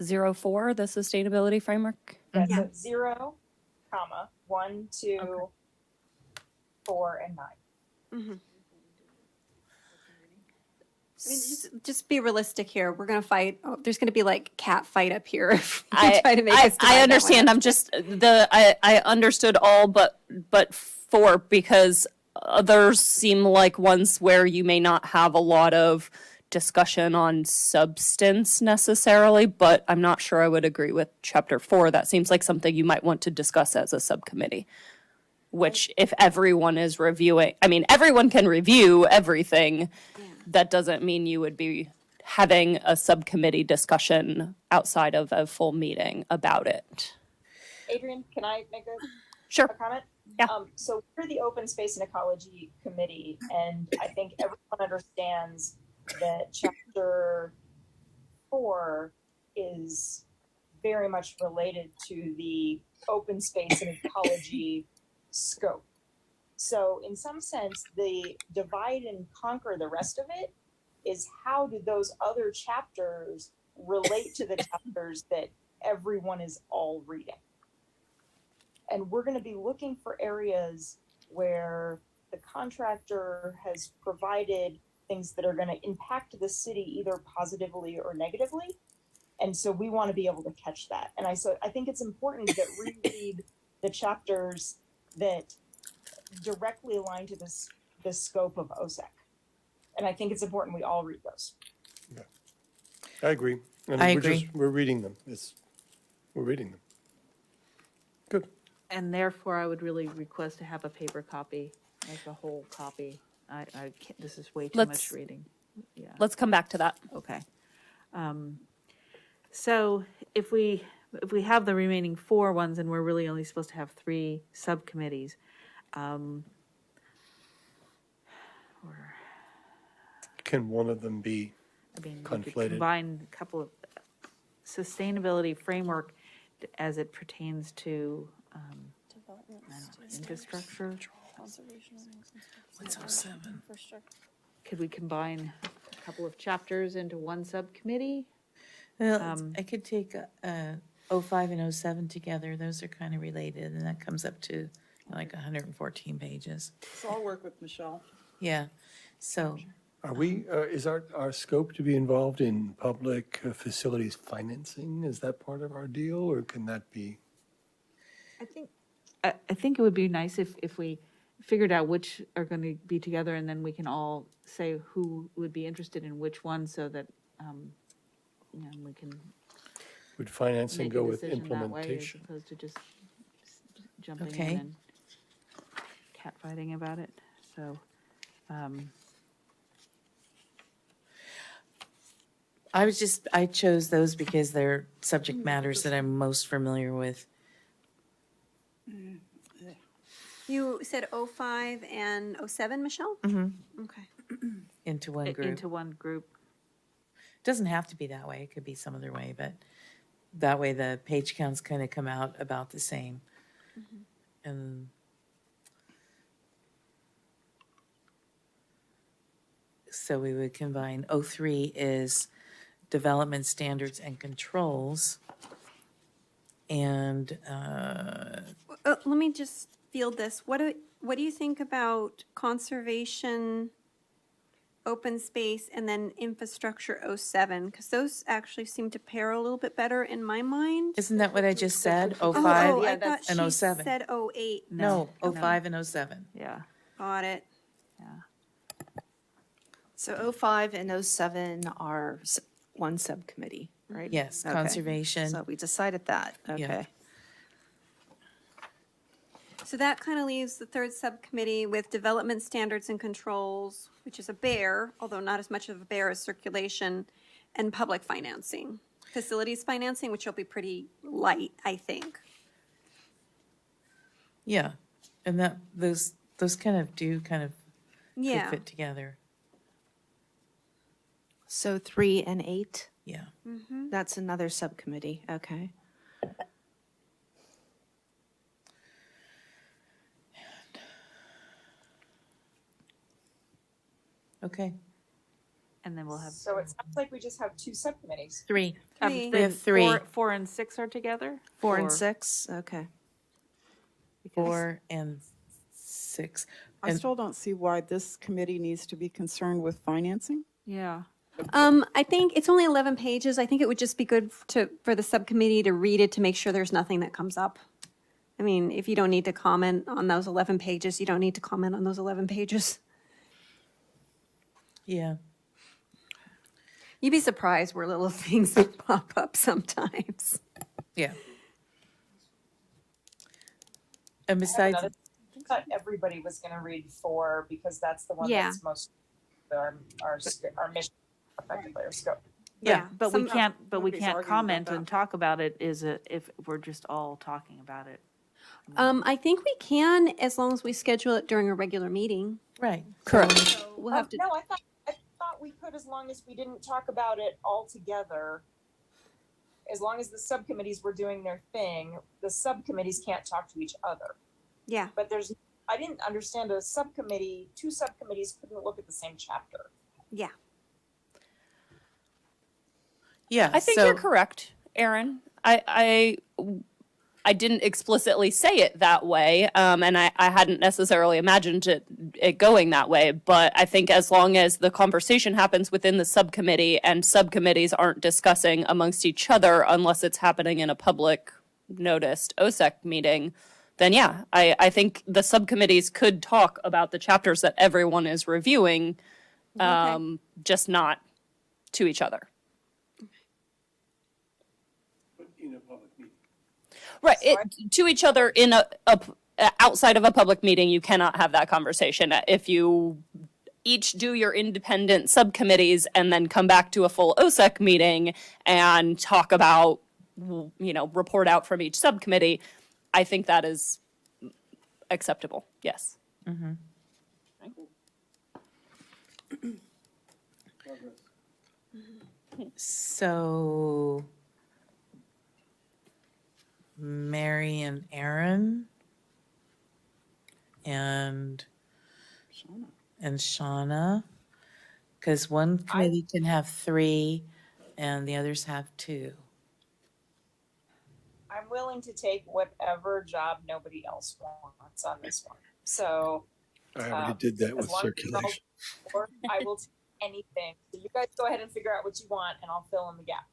04, the sustainability framework? Yeah, Yeah. so 0, 1, 2, 4, and 9. Mm-hmm. I mean, just be realistic here. We're gonna fight. Oh, there's gonna be like cat fight up here. If we try to make us divide that I one understand. up. I'm just I understood all but 4 because others seem like ones where you may not have a lot of discussion on substance necessarily, but I'm not sure I would agree with chapter 4. That seems like something you might want to discuss as a subcommittee. Which if everyone is reviewing, I mean, everyone can review everything. Yeah. That doesn't mean you would be having a subcommittee discussion outside of a full meeting about it. Adrian, can I make a Sure. comment? Yeah. So we're the Open Space and Ecology Committee, and I think everyone understands that chapter 4 is very much related to the open space and ecology scope. So in some sense, the divide and conquer the rest of it is how do those other chapters relate to the chapters that everyone is all reading? And we're going to be looking for areas where the contractor has provided things that are going to impact the city either positively or negatively. And so we want to be able to catch that. And I think it's important that we read the chapters that directly align to the scope of OSEC. And I think it's important we all read those. Yeah. I agree. And I we're agree. we're reading them. We're reading them. Good. And therefore, I would really request to have a paper copy, like a whole copy. I can't, this is way too Let's- much reading. Yeah, Let's come back to that. okay. So if we have the remaining 4 ones and we're really only supposed to have 3 subcommittees, or, Can one of them be, I mean, we could Conflated. combine a couple of sustainability framework as it pertains to, I don't know, infrastructure. What's 07? Could we combine a couple of chapters into one subcommittee? Well, I could take 05 and 07 together. Those are kind of related, and that comes up to like 114 pages. So I'll work with Michelle. Yeah, so, are we, is our scope to be involved in public facilities financing? Is that part of our deal, or can that be? I think it would be nice if we figured out which are going to be together, and then we can all say who would be interested in which one, so that we can Would financing make go a with decision that way, as implementation? opposed to just jumping Okay. in and catfighting about it. So, I chose those because they're subject matters that I'm most familiar with. You said 05 and 07, Michelle? Mm-hmm. Okay. Into one group. into one group. Doesn't have to be that way. It could be some other way, but that way the page counts kind of come out about the same. And so we would combine 03 is development standards and controls. And Let me just field this. What do you think about conservation, open space, and then infrastructure 07? Because those actually seem to pair a little bit better in my mind. isn't that what I just said? 05 Oh, yeah, I thought that's- she and 07. said 08. No, No. 05 and 07. Yeah, Got it. yeah. So 05 and 07 are one subcommittee, right? Yes, Okay. conservation. So we decided that, Yeah. okay. So that kind of leaves the third subcommittee with development standards and controls, which is a bear, although not as much of a bear as circulation, and public financing. Facilities financing, which will be pretty light, I think. Yeah, and that those kind of could Yeah. fit together. So 3 and 8, Yeah. that's another subcommittee, okay. Okay. And then we'll have So it sounds like we just have 2 subcommittees. 3. Three. We have three. Four and six are together? 4 and Or- 6, okay. because- 4 and 6. I And- still don't see why this committee needs to be concerned with financing. Yeah. I think it's only 11 pages. I think it would just be good for the subcommittee to read it to make sure there's nothing that comes up. I mean, if you don't need to comment on those 11 pages, you don't need to comment on those 11 pages. Yeah. You'd be surprised where little things that pop up sometimes. Yeah. And besides, I thought everybody was going to read 4 because that's the one Yeah. that's most our mission, effectively, our scope. yeah, But we Some- can't, but we Nobody's can't arguing comment about and that. talk about it if we're just all talking about it. I think we can as long as we schedule it during a regular meeting. right. Correct. We'll have to. No, I thought we could as long as we didn't talk about it all together. As long as the subcommittees were doing their thing, the subcommittees can't talk to each other. Yeah. But I didn't understand two subcommittees couldn't look at the same chapter. Yeah. Yeah. I think so, you're correct, Aaron. I didn't explicitly say it that way, and I hadn't necessarily imagined it going that way. But I think as long as the conversation happens within the subcommittee and subcommittees aren't discussing amongst each other unless it's happening in a public noticed OSEC meeting, then yeah, I think the subcommittees could talk about the chapters that everyone is reviewing, just not to each other. In a public meeting. Right, to each other in a outside of a public meeting, you cannot have that conversation. If you each do your independent subcommittees and then come back to a full OSEC meeting and talk about, report out from each subcommittee, I think that is acceptable. Yes. So Mary and Aaron and Shauna, because one committee can have 3 and the others have 2. I'm willing to take whatever job nobody else wants on this one. So I already did that with as long as it's all- circulation. or I will take anything. So you guys go ahead and figure out what you want and I'll fill in the gap.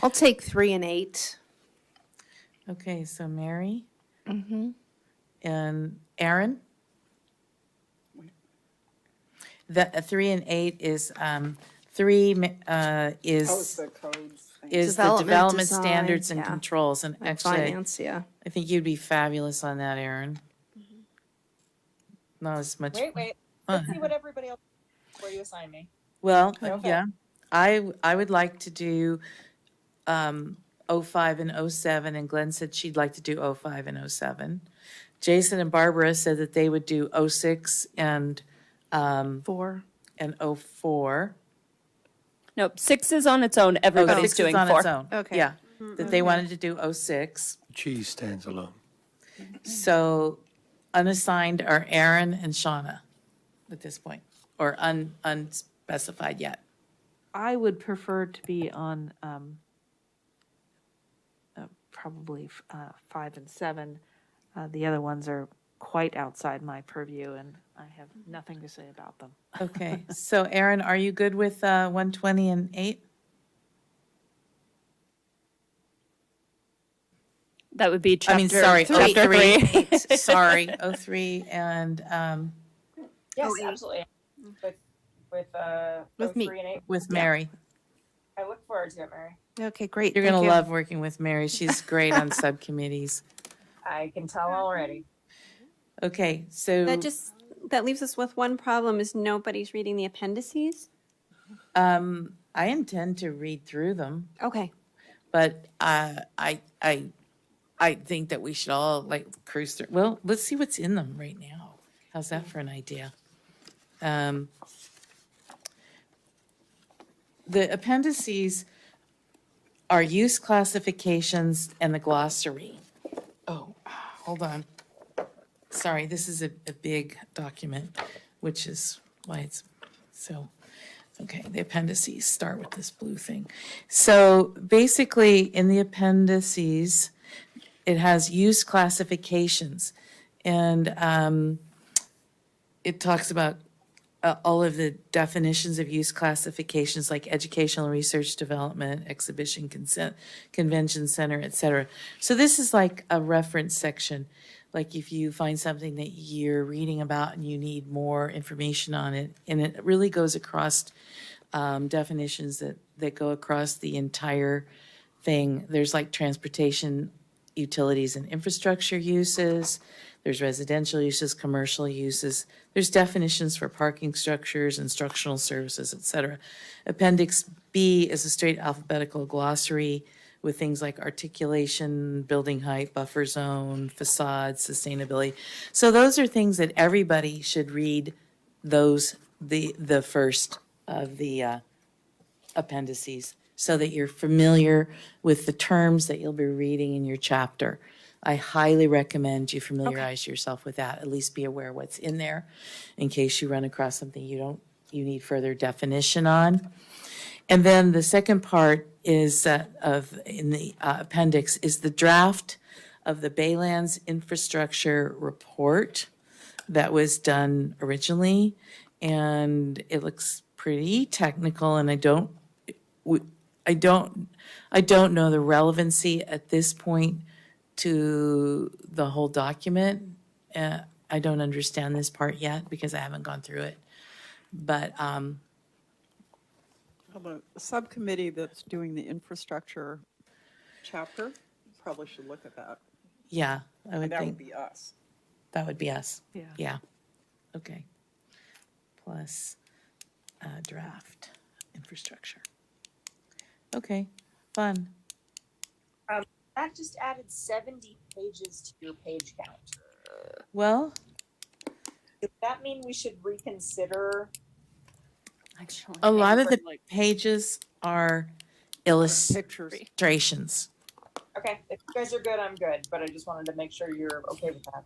I'll take 3 and 8. Okay, so Mary Mm-hmm. and Aaron? The 3 and 8 is 3 is the codes thing. is the Development development design, standards and yeah. controls, and actually, Finance, yeah. I think you'd be fabulous on that, Aaron. Not as much. Wait. Let's see what everybody else before you assign me. Well, Okay. yeah, I would like to do 05 and 07, and Glenn said she'd like to do 05 and 07. Jason and Barbara said that they would do 06 and 4. 04. Nope, 6 is on its own. Everybody's 6 doing is on 4. its own. Okay. Yeah, that they wanted to do 06. Cheese stands alone. So unassigned are Aaron and Shauna at this point, or unspecified yet. I would prefer to be on probably 5 and 7. The other ones are quite outside my purview, and I have nothing to say about them. Okay, so Aaron, are you good with 120 and 8? That would be chapter, I mean, sorry, chapter 03. 3. Sorry, 03 and Yes, 08. absolutely. With me. 03 and 8. with Mary. I look forward to it, Mary. Okay, great. You're thank going to you. love working with Mary. She's great on subcommittees. I can tell already. Okay, so That leaves us with one problem is nobody's reading the appendices. I intend to read through them, Okay. but I think that we should all like cruise through. Well, let's see what's in them right now. How's that for an idea? The appendices are use classifications and the glossary. Oh, hold on. Sorry, this is a big document, which is why it's so. Okay, the appendices, start with this blue thing. So basically, in the appendices, it has use classifications. And it talks about all of the definitions of use classifications like educational research development, exhibition consent, convention center, et cetera. So this is like a reference section. Like if you find something that you're reading about and you need more information on it, and it really goes across definitions that go across the entire thing. There's like transportation, utilities and infrastructure uses. There's residential uses, commercial uses. There's definitions for parking structures, instructional services, et cetera. Appendix B is a straight alphabetical glossary with things like articulation, building height, buffer zone, facades, sustainability. So those are things that everybody should read those, the first of the appendices, so that you're familiar with the terms that you'll be reading in your chapter. I highly recommend you familiarize yourself with that, at least be aware what's in there in case you run across something you need further definition on. And then the second part is in the appendix is the draft of the Baylands Infrastructure Report that was done originally. And it looks pretty technical, and I don't know the relevancy at this point to the whole document. I don't understand this part yet because I haven't gone through it. But Well, the subcommittee that's doing the infrastructure chapter probably should look at that. yeah, I would And that think would be us. that would be us. Yeah. Yeah. Okay. Plus draft infrastructure. Okay, fun. That just added 70 pages to your page count. Well, Does that mean we should reconsider? Actually, a lot of the pages are Pictures. illustrations. Okay, if you guys are good, I'm good, but I just wanted to make sure you're okay with that.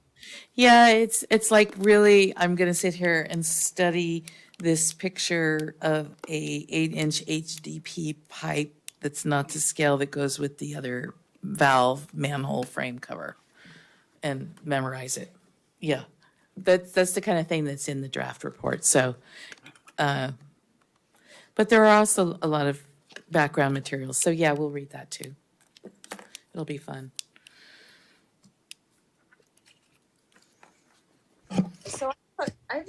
Yeah, it's like really, I'm gonna sit here and study this picture of a 8-inch HDP pipe that's not to scale that goes with the other valve manhole frame cover and memorize it. Yeah, that's the kind of thing that's in the draft report. So, but there are also a lot of background materials. So yeah, we'll read that too. It'll be fun. So I have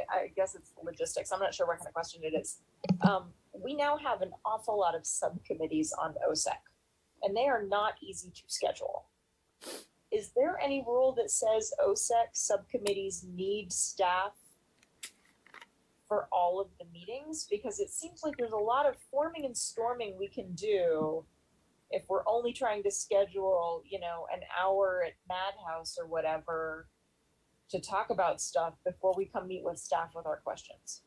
I guess it's logistics. I'm not sure what kind of question it is. We now have an awful lot of subcommittees on OSEC, and they are not easy to schedule. Is there any rule that says OSEC subcommittees need staff for all of the meetings? Because it seems like there's a lot of forming and storming we can do if we're only trying to schedule, an hour at Madhouse or whatever to talk about stuff before we come meet with staff with our questions.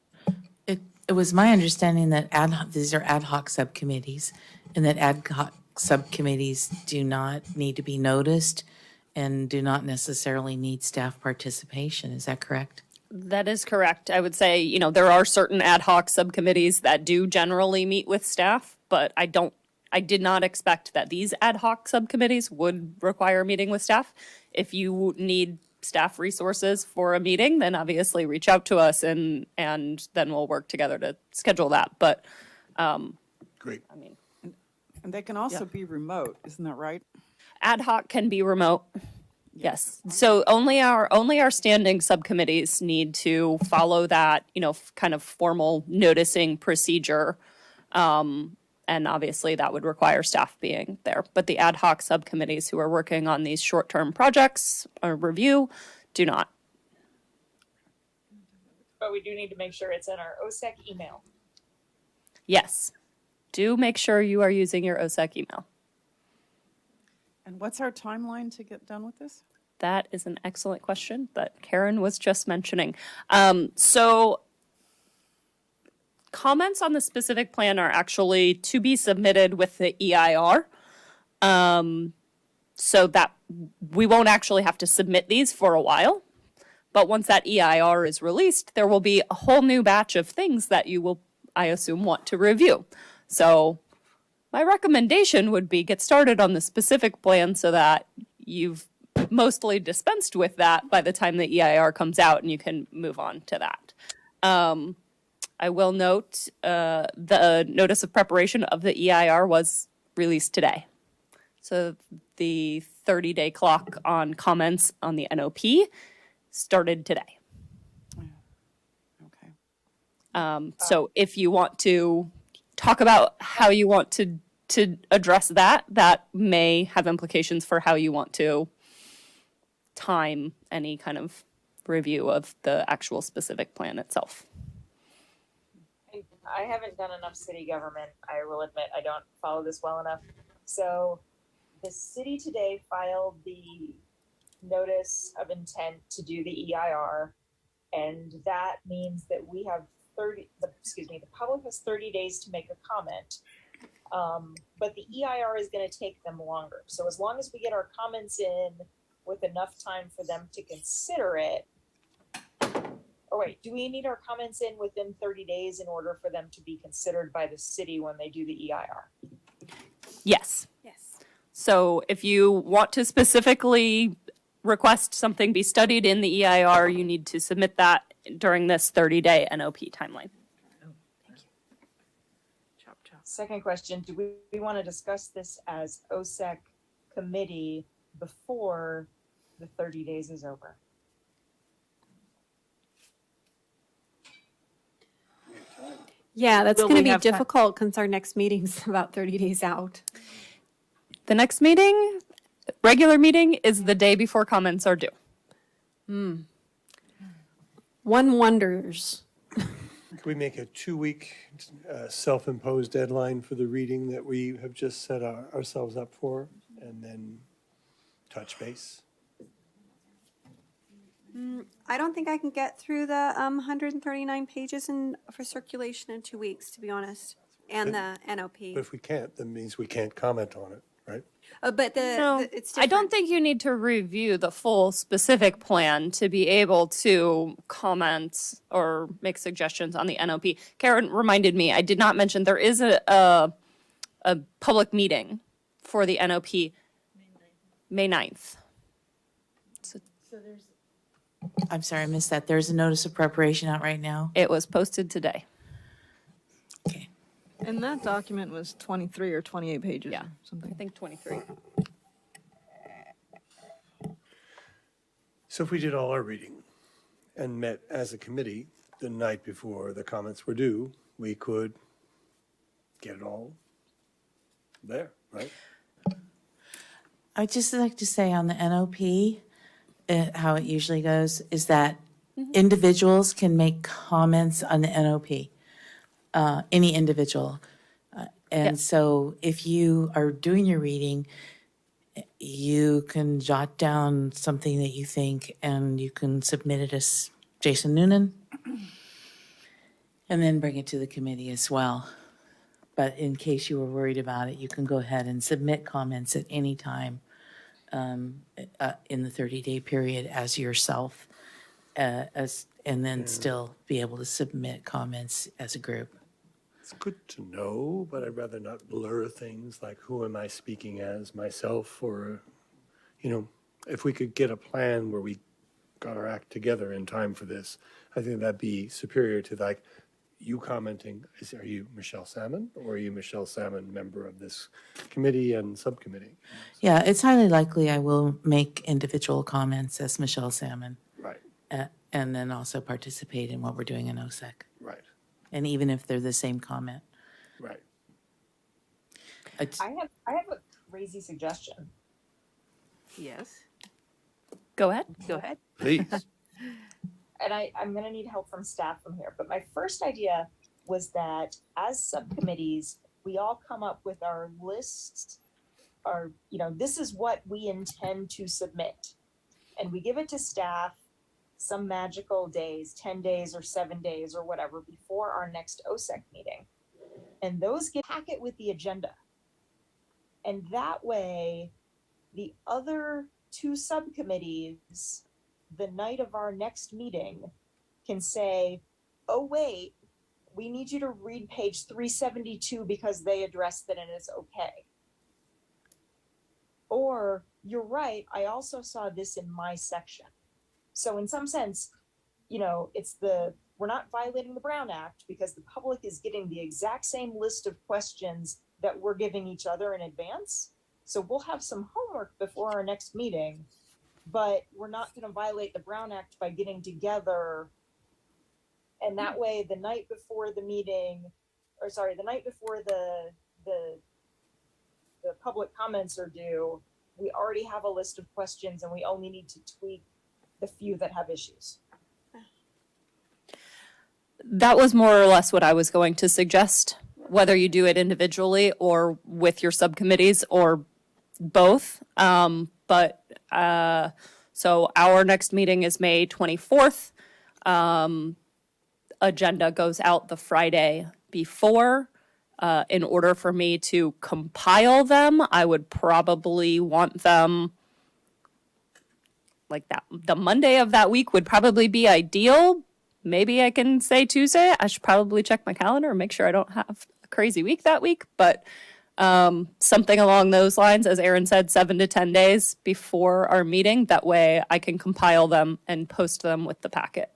It was my understanding that these are ad hoc subcommittees, and that ad hoc subcommittees do not need to be noticed and do not necessarily need staff participation. Is that correct? that is correct. I would say, there are certain ad hoc subcommittees that do generally meet with staff, but I did not expect that these ad hoc subcommittees would require meeting with staff. If you need staff resources for a meeting, then obviously reach out to us and then we'll work together to schedule that. But, Great. I mean, And they can also be remote, isn't that right? ad hoc can be remote. Yes. So only our standing subcommittees need to follow that, kind of formal noticing procedure. And obviously that would require staff being there. But the ad hoc subcommittees who are working on these short-term projects or review do not. But we do need to make sure it's in our OSEC email. Yes. Do make sure you are using your OSEC email. And what's our timeline to get done with this? That is an excellent question that Karen was just mentioning. So comments on the specific plan are actually to be submitted with the EIR. So that we won't actually have to submit these for a while. But once that EIR is released, there will be a whole new batch of things that you will, I assume, want to review. So my recommendation would be get started on the specific plan so that you've mostly dispensed with that by the time the EIR comes out and you can move on to that. I will note the notice of preparation of the EIR was released today. So the 30-day clock on comments on the NOP started today. Okay. So if you want to talk about how you want to address that, that may have implications for how you want to time any kind of review of the actual specific plan itself. I haven't done enough city government. I will admit I don't follow this well enough. So the city today filed the notice of intent to do the EIR, and that means that we have the public has 30 days to make a comment. But the EIR is going to take them longer. So as long as we get our comments in with enough time for them to consider it, or wait, do we need our comments in within 30 days in order for them to be considered by the city when they do the EIR? Yes. Yes. So if you want to specifically request something be studied in the EIR, you need to submit that during this 30-day NOP timeline. Chop, chop. Second question, do we want to discuss this as OSEC committee before the 30 days is over? Yeah, that's Will going to we be have time? difficult since our next meeting's about 30 days out. The next meeting, regular meeting, is the day before comments are due. One wonders. Can we make a 2-week self-imposed deadline for the reading that we have just set ourselves up for, and then touch base? I don't think I can get through the 139 pages for circulation in 2 weeks, to be honest, and the NOP. But if we can't, that means we can't comment on it, right? But No, it's I don't different. think you need to review the full specific plan to be able to comment or make suggestions on the NOP. Karen reminded me, I did not mention there is a public meeting for the NOP May 9th. I'm sorry, I missed that. There's a notice of preparation out right now. It was posted today. Okay. And that document was 23 or 28 pages Yeah. or something. I think 23. So if we did all our reading and met as a committee the night before the comments were due, we could get it all there, right? I'd just like to say on the NOP, how it usually goes is that individuals can make comments on the NOP, any individual. And Yes. so if you are doing your reading, you can jot down something that you think and you can submit it as Jason Noonan and then bring it to the committee as well. But in case you were worried about it, you can go ahead and submit comments at any time in the 30-day period as yourself, and then still be able to submit comments as a group. It's good to know, but I'd rather not blur things like who am I speaking as, myself, or, if we could get a plan where we got our act together in time for this, I think that'd be superior to like you commenting, are you Michelle Salmon, or are you Michelle Salmon, member of this committee and subcommittee? Yeah, it's highly likely I will make individual comments as Michelle Salmon, Right, and then also participate in what we're doing in OSEC. right, And even if they're the same comment. right. It's- I have a crazy suggestion. Yes, Go ahead. go ahead. Please. And I'm going to need help from staff from here. But my first idea was that as subcommittees, we all come up with our lists, this is what we intend to submit. And we give it to staff some magical days, 10 days or 7 days or whatever, before our next OSEC meeting. And those get packet with the agenda. And that way, the other two subcommittees the night of our next meeting can say, oh, wait, we need you to read page 372 because they addressed it and it's okay. Or, you're right, I also saw this in my section. So in some sense, you know, we're not violating the Brown Act because the public is getting the exact same list of questions that we're giving each other in advance. So we'll have some homework before our next meeting, but we're not going to violate the Brown Act by getting together. And that way, the night before the meeting, or sorry, the night before the public comments are due, we already have a list of questions and we only need to tweak the few that have issues. That was more or less what I was going to suggest, whether you do it individually or with your subcommittees or both. So our next meeting is May 24th. Agenda goes out the Friday before. In order for me to compile them, I would probably want them like that. The Monday of that week would probably be ideal. Maybe I can say Tuesday. I should probably check my calendar and make sure I don't have a crazy week that week. But something along those lines, as Aaron said, 7 to 10 days before our meeting. That way I can compile them and post them with the packet.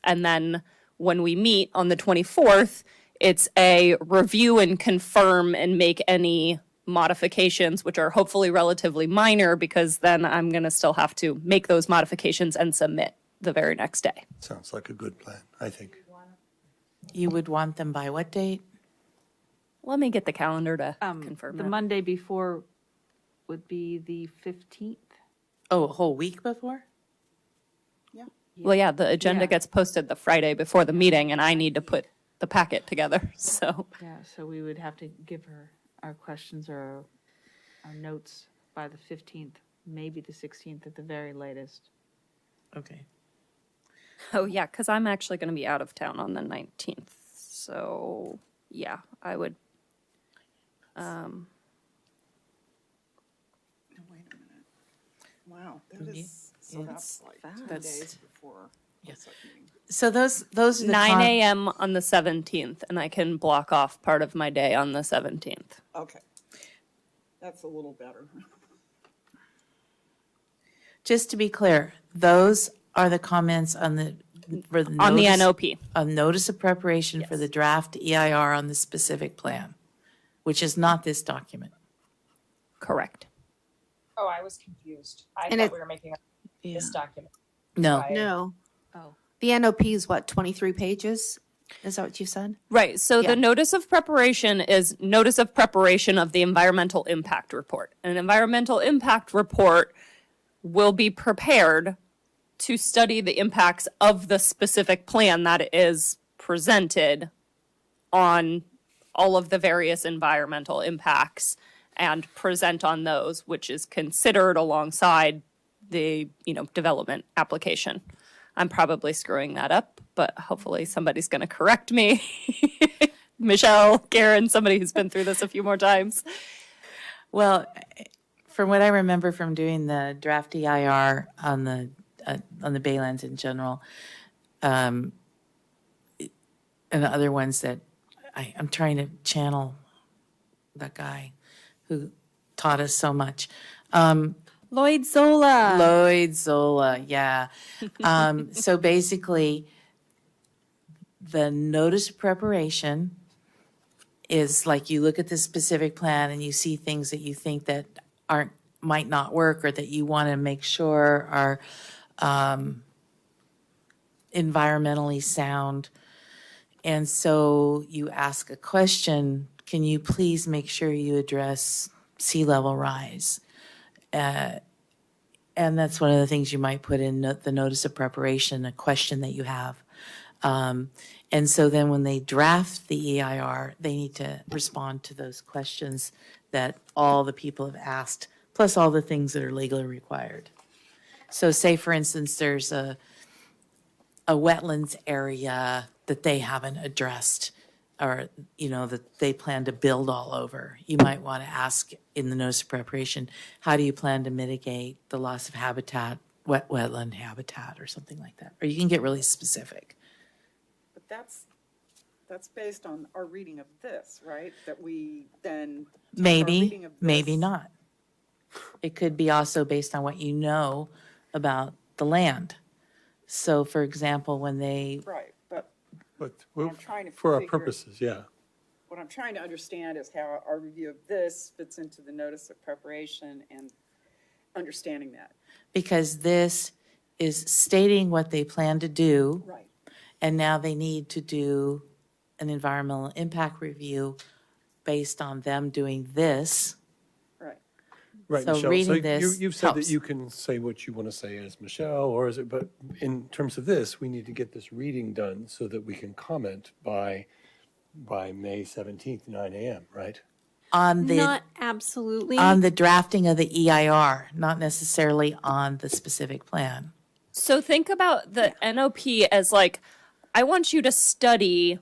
And then when we meet on the 24th, it's a review and confirm and make any modifications, which are hopefully relatively minor, because then I'm going to still have to make those modifications and submit the very next day. Sounds like a good plan, I think. You would want them by what date? Let me get the calendar to confirm The that. Monday before would be the 15th. Oh, a whole week before? Well, yeah, the agenda Yeah. gets posted the Friday before the meeting, and I need to put the packet together. So Yeah, so we would have to give her our questions or our notes by the 15th, maybe the 16th at the very latest. Okay. oh yeah, because I'm actually going to be out of town on the 19th. So yeah, I would. Wait a minute. Wow, that Ye- is, so it's that's like 2 That's- days before. Yes. OSEC meeting. So those are the 9 a.m. on the 17th, and I can block off part of my day on the 17th. Okay. That's a little better. Just to be clear, those are the comments on the, for the On the notice- NOP. A notice of preparation for Yes. the draft EIR on the specific plan, which is not this document. Correct. Oh, I was confused. I And thought it- we were making Yeah. this document. No. Right. No. Oh. The NOP is what, 23 pages? Is that what you said? Right. So Yeah. the notice of preparation is notice of preparation of the environmental impact report. An environmental impact report will be prepared to study the impacts of the specific plan that is presented on all of the various environmental impacts and present on those, which is considered alongside the, development application. I'm probably screwing that up, but hopefully somebody's going to correct me. Michelle, Karen, somebody who's been through this a few more times. Well, from what I remember from doing the draft EIR on the Baylands in general, and the other ones that I'm trying to channel that guy who taught us so much. Lloyd Zola. Lloyd Zola, yeah. So basically, the notice of preparation is like you look at the specific plan and you see things that you think that might not work or that you want to make sure are environmentally sound. And so you ask a question, can you please make sure you address sea level rise? And that's one of the things you might put in the notice of preparation, a question that you have. And so then when they draft the EIR, they need to respond to those questions that all the people have asked, plus all the things that are legally required. So say, for instance, there's a wetlands area that they haven't addressed or, that they plan to build all over. You might want to ask in the notice of preparation, how do you plan to mitigate the loss of habitat wetland habitat or something like that. Or you can get really specific. But that's based on our reading of this, right? That we then take our Maybe, reading of maybe this- not. It could be also based on what you know about the land. So for example, when they, Right, but But I'm trying to for our figure- purposes, yeah. what I'm trying to understand is how our review of this fits into the notice of preparation and understanding that. because this is stating what they plan to do, Right. and now they need to do an environmental impact review based on them doing this. Right. Right, So Michelle. reading So this you've said that helps. you can say what you want to say as Michelle, or is it, but in terms of this, we need to get this reading done so that we can comment by May 17th, 9 a.m., right? On the, Not absolutely. on the drafting of the EIR, not necessarily on the specific plan. So think about the NOP as like, I want you to study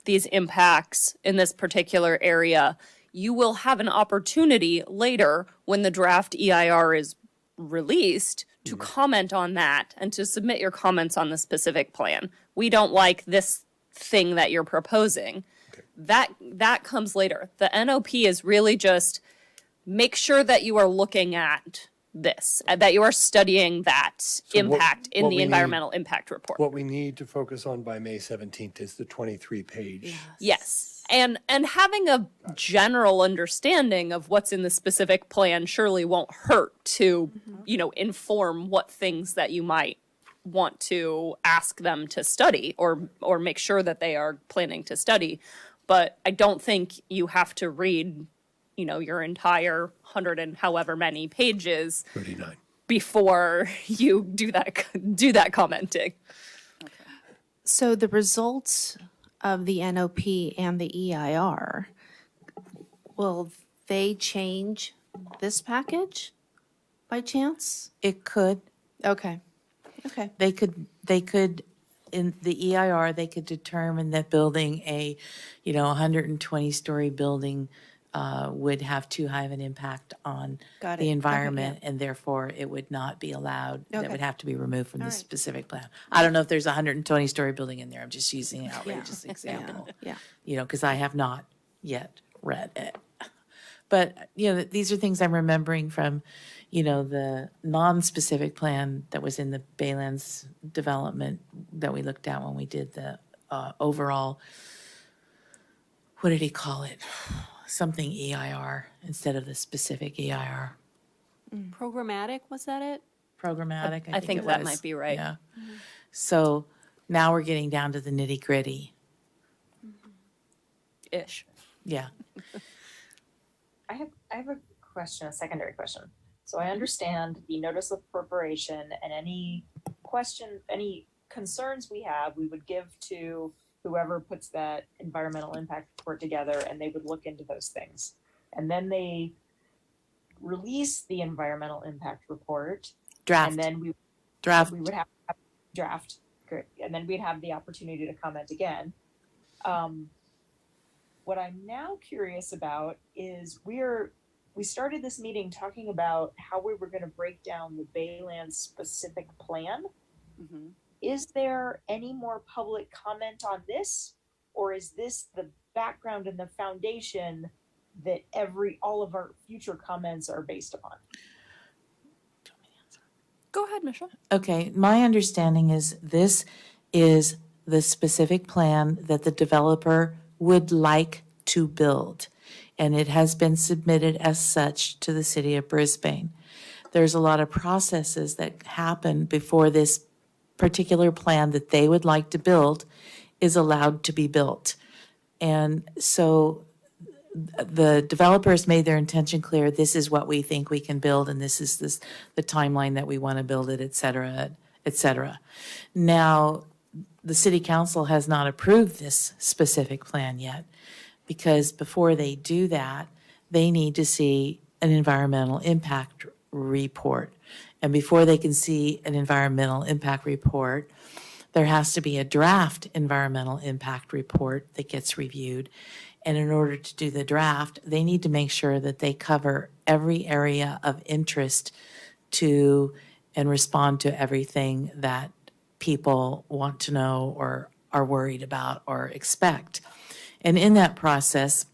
these impacts in this particular area. You will have an opportunity later when the draft EIR is released to comment on that and to submit your comments on the specific plan. We don't like this thing that you're proposing. That comes later. The NOP is really just make sure that you are looking at this, that you are studying that what- impact in what the we need- environmental impact report. What we need to focus on by May 17th is the 23-page. Yes. And having a general understanding of what's in the specific plan surely won't hurt to, inform what things that you might want to ask them to study or make sure that they are planning to study. But I don't think you have to read, your entire 100 and however many pages 39. before you do that commenting. So the results of the NOP and the EIR, will they change this package by chance? It could, Okay. Okay. they could, in the EIR, they could determine that building a, 120-story building would have too high of an impact on Got the it. Okay, environment, and therefore it would not be allowed. That Okay. would have to be removed from the All right. specific plan. I don't know if there's a 120-story building in there. I'm just using an outrageous example. Yeah. Because I have not yet read it. But, these are things I'm remembering from, the non-specific plan that was in the Baylands development that we looked at when we did the overall, what did he call it? Something EIR instead of the specific EIR. Programmatic, was that it? Programmatic, I think that it might was. be right. Yeah. So now we're getting down to the nitty-gritty. Ish. Yeah. I have a question, a secondary question. So I understand the notice of appropriation and any concerns we have, we would give to whoever puts that environmental impact report together, and they would look into those things. And then they release the environmental impact report, Draft. and then we would have draft, great, and then we'd have the opportunity to comment again. What I'm now curious about is we started this meeting talking about how we were going to break down the Baylands specific plan. Mhm. Is there any more public comment on this, or is this the background and the foundation that all of our future comments are based upon? Go ahead, Michelle. Okay, my understanding is this is the specific plan that the developer would like to build, and it has been submitted as such to the city of Brisbane. There's a lot of processes that happen before this particular plan that they would like to build is allowed to be built. And so the developers made their intention clear, this is what we think we can build, and this is the timeline that we want to build it, et cetera, et cetera. Now, the city council has not approved this specific plan yet, because before they do that, they need to see an environmental impact report. And before they can see an environmental impact report, there has to be a draft environmental impact report that gets reviewed. And in order to do the draft, they need to make sure that they cover every area of interest to and respond to everything that people want to know or are worried about or expect. And in that process,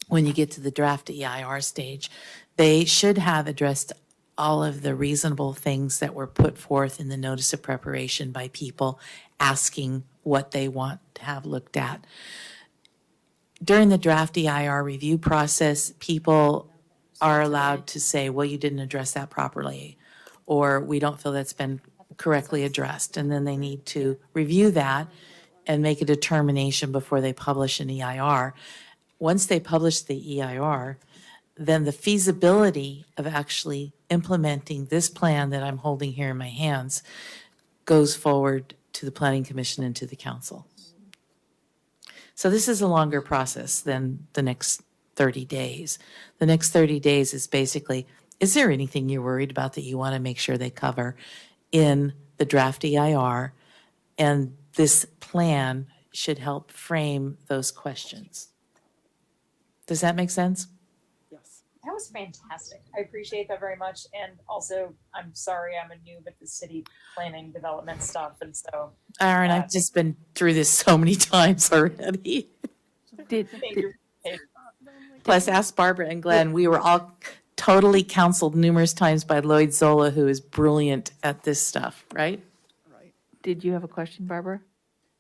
when you get to the draft EIR stage, they should have addressed all of the reasonable things that were put forth in the notice of preparation by people asking what they want to have looked at. During the draft EIR review process, people are allowed to say, well, you didn't address that properly, or we don't feel that's been correctly addressed. And then they need to review that and make a determination before they publish an EIR. Once they publish the EIR, then the feasibility of actually implementing this plan that I'm holding here in my hands goes forward to the Planning Commission and to the council. So this is a longer process than the next 30 days. The next 30 days is basically, is there anything you're worried about that you want to make sure they cover in the draft EIR? And this plan should help frame those questions. Does that make sense? Yes. That was fantastic. I appreciate that very much. And also, I'm sorry I'm a noob at the city planning development stuff. And so Aaron, I've just been through this so many times already. thank you. Plus, ask Barbara and Glenn. We were all totally counseled numerous times by Lloyd Zola, who is brilliant at this stuff, right? Did you have a question, Barbara?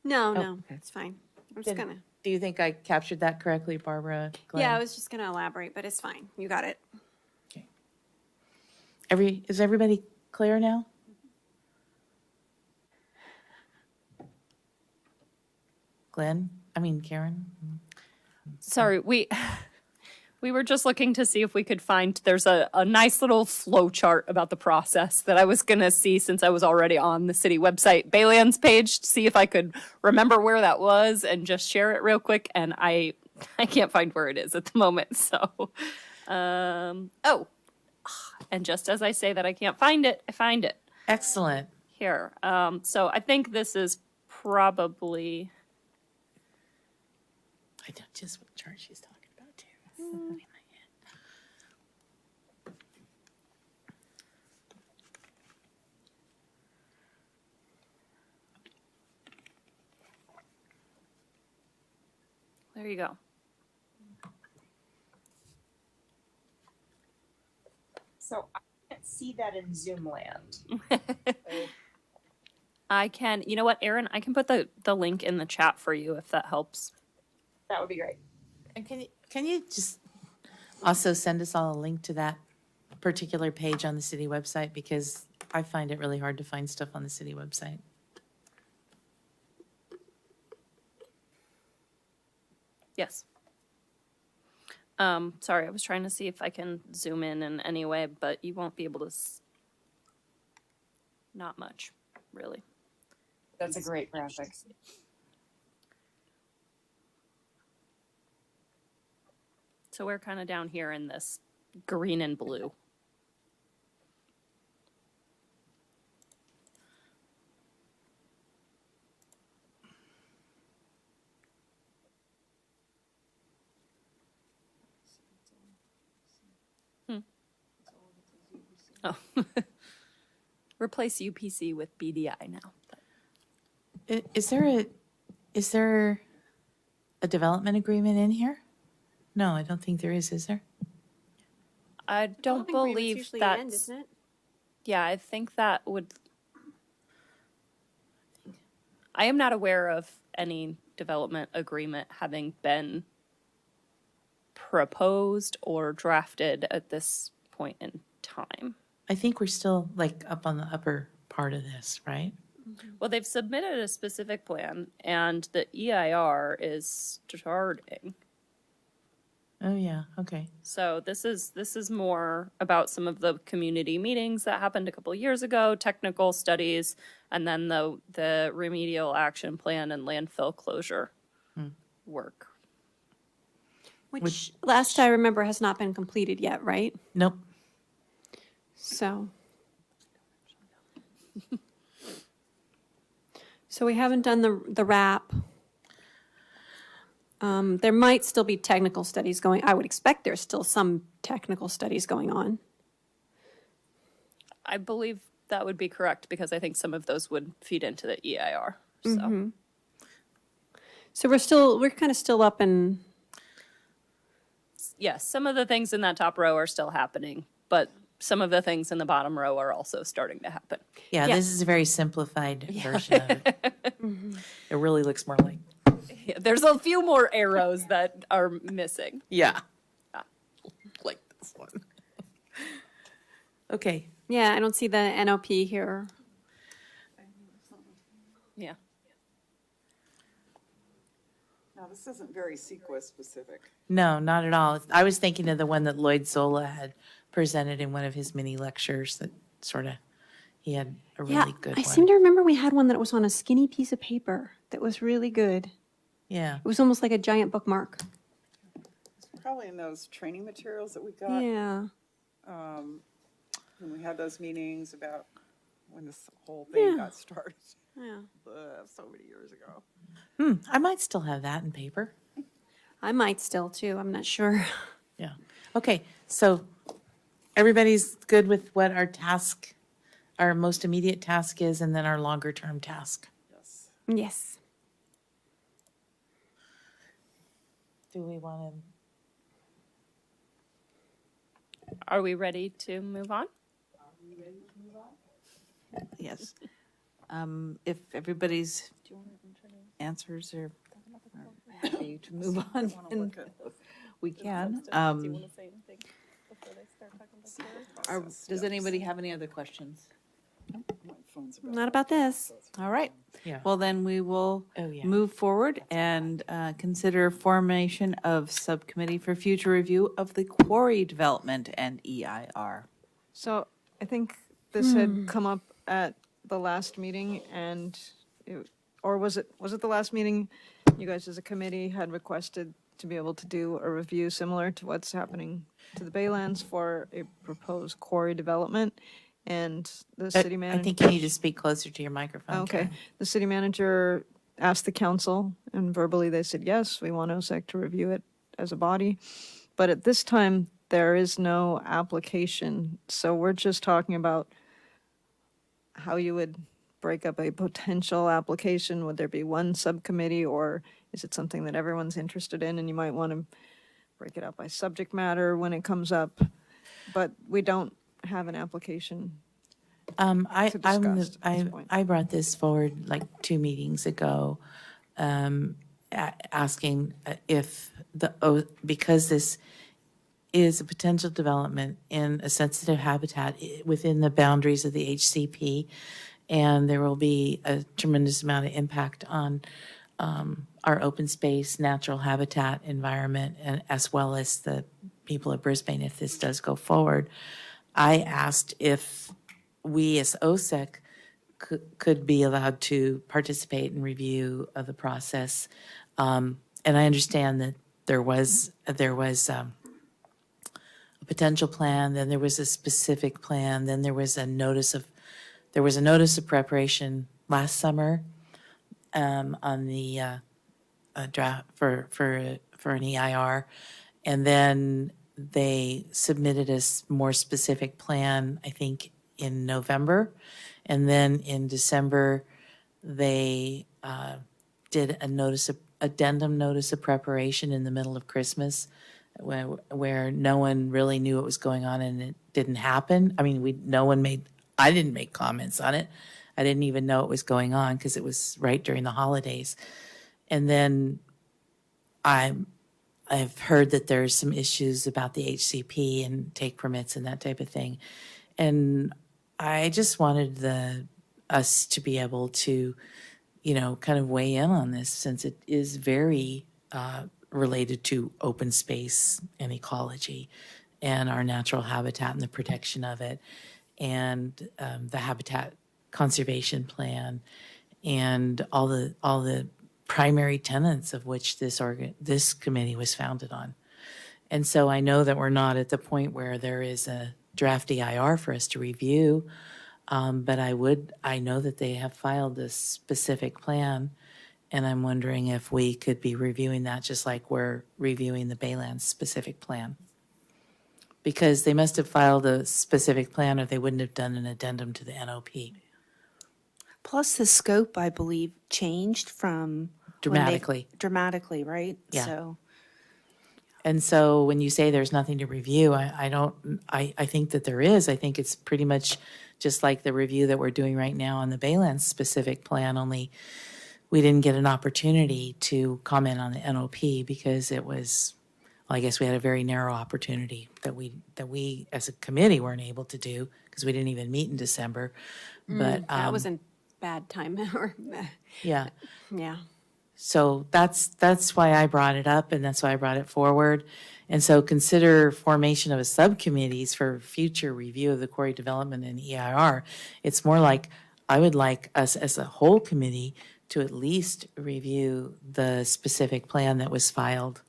No, Oh, no, okay. it's fine. I'm just Then- gonna, Do you think I captured that correctly, Barbara? Glenn? yeah, I was just gonna elaborate, but it's fine. You got it. Is everybody clear now? Karen? Sorry, we were just looking to see if we could find, there's a nice little flow chart about the process that I was gonna see since I was already on the city website, Baylands page, to see if I could remember where that was and just share it real quick, and I can't find where it is at the moment, so. And just as I say that I can't find it, I find it Excellent. here. So I think this is probably, I know just what chart she's talking about, too. there you go. So I can't see that in Zoom land. I can, you know what, Aaron, I can put the link in the chat for you if that helps. That would be great. And can you just also send us all a link to that particular page on the city website? Because I find it really hard to find stuff on the city website. Yes. Sorry, I was trying to see if I can zoom in any way, but you won't be able to. Not much, really. That's a great graphic. So we're kind of down here in this green and blue. Oh. Replace UPC with BDI now. Is there a development agreement in here? No, I don't think there is there? I don't Agreement's believe usually an end, that's, isn't it? yeah, I think that would, I am not aware of any development agreement having been proposed or drafted at this point in time. I think we're still like up on the upper part of this, right? Well, they've submitted a specific plan and the EIR is starting. Oh, yeah, okay. So this is more about some of the community meetings that happened a couple of years ago, technical studies, and then the remedial action plan and landfill closure work. Which, last I remember, has not been completed yet, right? Nope. So. So we haven't done the wrap. There might still be technical studies going. I would expect there's still some technical studies going on. I believe That would be correct, because I think some of those would feed into the EIR, so. So we're kind of still up and, Yes, some of the things in that top row are still happening, but some of the things in the bottom row are also starting to happen. Yeah, Yeah. this is a very simplified version of it. It really looks more like, Yeah, there's a few more arrows that are missing. yeah. Like this one. Okay, yeah, I don't see the NOP here. Yeah. Now, this isn't very CEQA specific. no, not at all. I was thinking of the one that Lloyd Zola had presented in one of his mini lectures that sort of, he had a Yeah, really good I one. seem to remember we had one that was on a skinny piece of paper that was really good. Yeah, It was almost like a giant bookmark. Probably in those training materials that we got, Yeah. when we had those meetings about when this whole thing Yeah. got started, Yeah. so many years ago. I might still have that in paper. I might still too. I'm not sure. Yeah. Okay, so everybody's good with what our task, our most immediate task is, and then our longer term task. Yes. Yes. Do we want Are we ready to move on? Yes. If everybody's answers are happy to move on, then we can. Does anybody have any other questions? My phone's about Not about this. All right. Yeah. Well, then we will Oh, yeah. move forward and consider formation of subcommittee for future review of the quarry development and EIR. So I think this had come up at the last meeting and, or was it the last meeting? You guys as a committee had requested to be able to do a review similar to what's happening to the Baylands for a proposed quarry development. And the city I manager. think you need to speak closer to your microphone. Okay. Karen. The city manager asked the council and verbally they said, yes, we want OSEC to review it as a body. But at this time, there is no application. So we're just talking about how you would break up a potential application. Would there be one subcommittee or is it something that everyone's interested in and you might want to break it up by subject matter when it comes up? But we don't have an application. to discuss at this point. I brought this forward like 2 meetings ago, asking if because this is a potential development in a sensitive habitat within the boundaries of the HCP, and there will be a tremendous amount of impact on our open space, natural habitat environment, and as well as the people of Brisbane if this does go forward. I asked if we as OSEC could be allowed to participate in review of the process. And I understand that there was a potential plan, then there was a specific plan, then there was a notice of preparation last summer on the draft for an EIR, and then they submitted a more specific plan, I think, in November. And then in December, they did a addendum notice of preparation in the middle of Christmas where no one really knew what was going on and it didn't happen. I mean, I didn't make comments on it. I didn't even know it was going on because it was right during the holidays. And then I've heard that there's some issues about the HCP and take permits and that type of thing. And I just wanted us to be able to, kind of weigh in on this since it is very related to open space and ecology and our natural habitat and the protection of it and the habitat conservation plan and all the primary tenets of which this committee was founded on. And so I know that we're not at the point where there is a draft EIR for us to review, but I know that they have filed a specific plan, and I'm wondering if we could be reviewing that just like we're reviewing the Baylands specific plan. because they must have filed a specific plan or they wouldn't have done an addendum to the NOP Plus the scope, I believe, changed from. when they- dramatically. Dramatically, right? Yeah. So, And so when you say there's nothing to review, I think that there is. I think it's pretty much just like the review that we're doing right now on the Baylands specific plan, only we didn't get an opportunity to comment on the NOP because it was, well, I guess we had a very narrow opportunity that we as a committee weren't able to do because we didn't even meet in December. But That was a bad time, or, yeah. yeah. So that's why I brought it up and that's why I brought it forward. And so consider formation of a subcommittees for future review of the quarry development and EIR. It's more like, I would like us as a whole committee to at least review the specific plan that was filed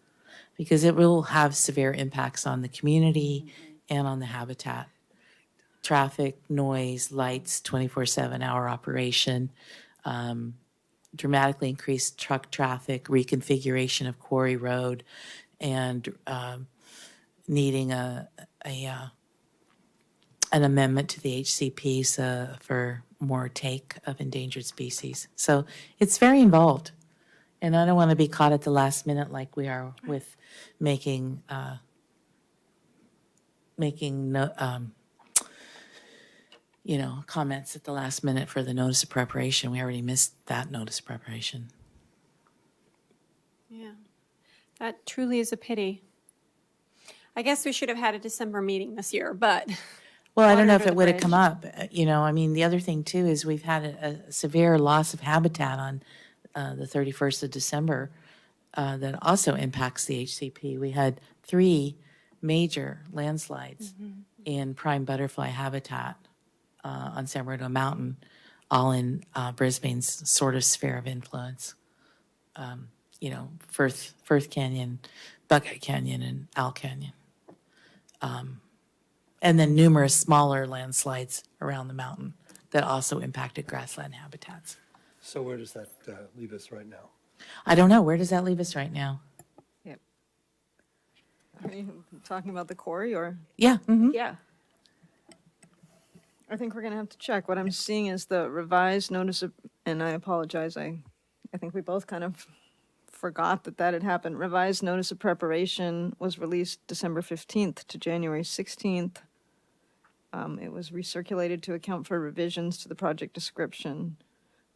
because it will have severe impacts on the community and on the habitat. Traffic, noise, lights, 24/7 hour operation, dramatically increased truck traffic, reconfiguration of Quarry Road, and needing an amendment to the HCPs for more take of endangered species. So it's very involved. And I don't want to be caught at the last minute like we are with making comments at the last minute for the notice of preparation. We already missed that notice of preparation. Yeah, that truly is a pity. I guess we should have had a December meeting this year, but. Well, I don't know Water if under it the would have come bridge. up. I mean, the other thing too is we've had a severe loss of habitat on the 31st of December that also impacts the HCP. We had 3 major landslides in prime butterfly habitat on San Bernardino Mountain, all in Brisbane's sort of sphere of influence. Firth Canyon, Buckeye Canyon, and Owl Canyon. And then numerous smaller landslides around the mountain that also impacted grassland habitats. So where does that leave us right now? I don't know, where does that leave us right now? Are you talking about the quarry or? Yeah, Yeah. I think we're gonna have to check. What I'm seeing is the revised notice of, and I apologize, I think we both kind of forgot that had happened. Revised notice of preparation was released December 15th to January 16th. It was recirculated to account for revisions to the project description,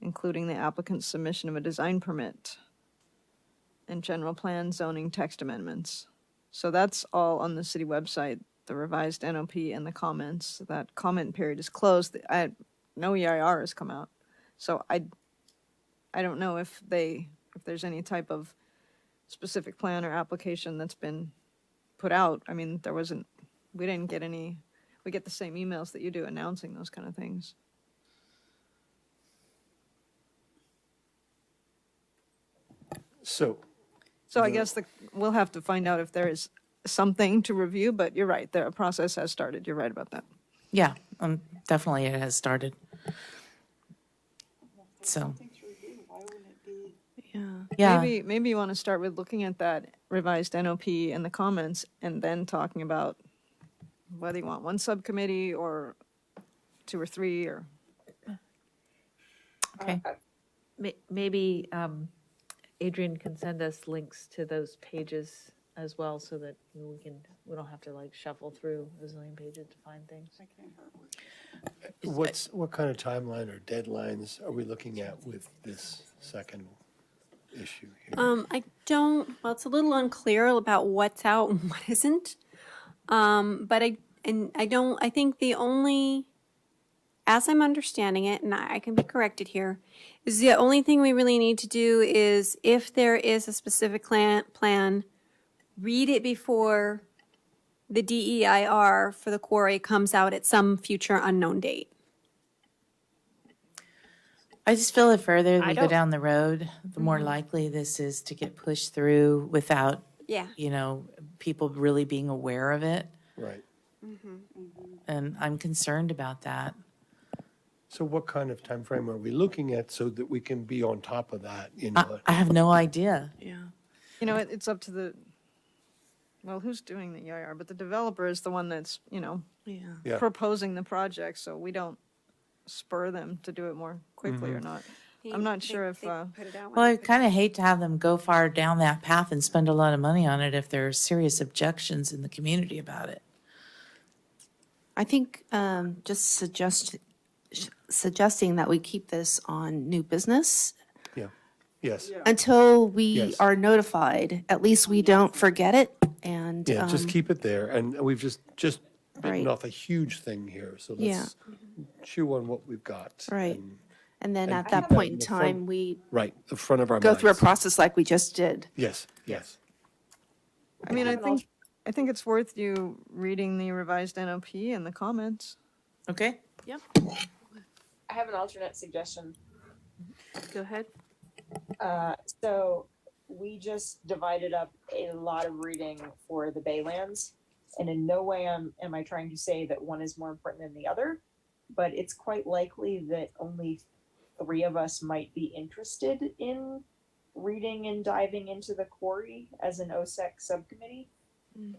including the applicant's submission of a design permit and general plan zoning text amendments. So that's all on the city website, the revised NOP and the comments. That comment period is closed. No EIR has come out. So I don't know if there's any type of specific plan or application that's been put out. I mean, we didn't get any, we get the same emails that you do announcing those kind of things. So I guess we'll have to find out if there is something to review, but you're right, the process has started. You're right about that. yeah, definitely it has started. So, yeah. Maybe you want to start with looking at that revised NOP and the comments and then talking about whether you want one subcommittee or 2 or 3 or. Okay. Maybe Adrian can send us links to those pages as well so that we don't have to like shuffle through a zillion pages to find things. what kind of timeline or deadlines are we looking at with this second issue here? It's a little unclear about what's out and what isn't. But I think the only, as I'm understanding it, and I can be corrected here, is the only thing we really need to do is if there is a specific plan, read it before the DEIR for the quarry comes out at some future unknown date. I just feel the further we go don't- down the road, the more likely this is to get pushed through without, Yeah. people really being aware of it. Right. And I'm concerned about that. So what kind of time frame are we looking at so that we can be on top of that, I have no idea. Yeah. It's up to well, who's doing the EIR? But the developer is the one that's, Yeah. Yeah. proposing the project, so we don't spur them to do it more quickly or not. I'm not sure if, They put it out when Well, they I put it kind of hate to have them go far down that path and spend a lot of money on it if there are serious objections in the community about it. I think just suggesting that we keep this on new business Yeah, yes. until we Yes. are notified. At least we don't forget it and. Yeah, just keep it there. And we've just bitten Right. off a huge thing here. So Yeah. let's chew on what we've got. Right. And then and at keep that that point in in the front- time, we Right, the front of our go through a minds. process like we just did. Yes, yes. I mean, have an I think it's worth you reading the revised NOP and the comments. Okay? I have an alternate suggestion. Go ahead. So we just divided up a lot of reading for the Baylands. And in no way am I trying to say that one is more important than the other, but it's quite likely that only 3 of us might be interested in reading and diving into the quarry as an OSEC subcommittee.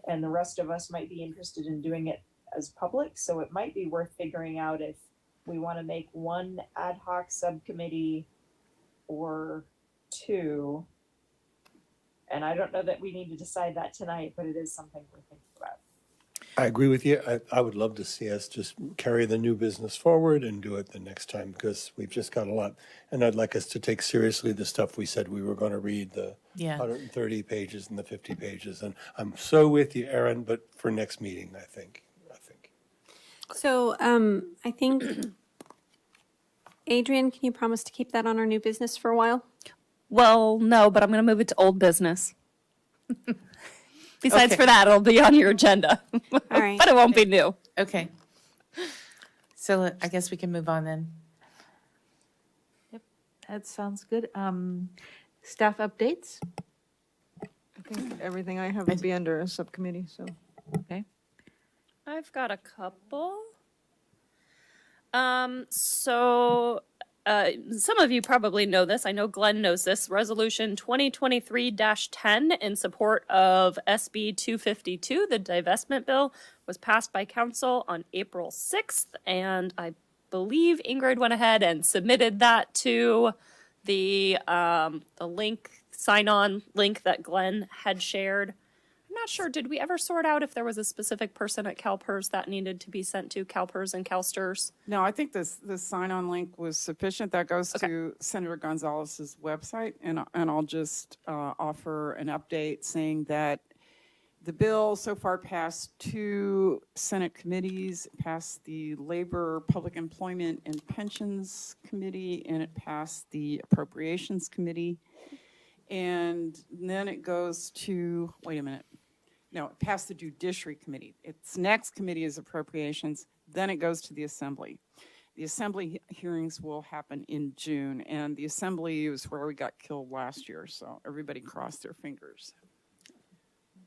And the rest of us might be interested in doing it as public. So it might be worth figuring out if we want to make one ad hoc subcommittee or 2. And I don't know that we need to decide that tonight, but it is something we're thinking about. I agree with you. I would love to see us just carry the new business forward and do it the next time because we've just got a lot. And I'd like us to take seriously the stuff we said we were going to read, the Yeah. 130 pages and the 50 pages. And I'm so with you, Aaron, but for next meeting, I think. So, I think, Adrian, can you promise to keep that on our new business for a while? Well, no, but I'm going to move it to old business. Besides Okay. for that, it'll be on your agenda. All right. But it won't be new. Okay. So I guess we can move on then. That sounds good. Staff updates? I think everything I have would be under a subcommittee, so. Okay. I've got a couple. Some of you probably know this. I know Glenn knows this. Resolution 2023-10 in support of SB 252, the divestment bill, was passed by council on April 6th. And I believe Ingrid went ahead and submitted that to the link, sign-on link that Glenn had shared. I'm not sure, did we ever sort out if there was a specific person at CalPERS that needed to be sent to CalPERS and CalSTRS? No, I think this sign-on link was sufficient. That goes Okay. to Senator Gonzalez's website, and I'll just offer an update saying that the bill so far passed 2 Senate committees, passed the Labor, Public Employment, and Pensions Committee, and it passed the Appropriations Committee. And then it goes to, wait a minute. No, it passed the Judiciary Committee. Its next committee is Appropriations, then it goes to the Assembly. The Assembly hearings will happen in June, and the Assembly is where we got killed last year, so everybody crossed their fingers.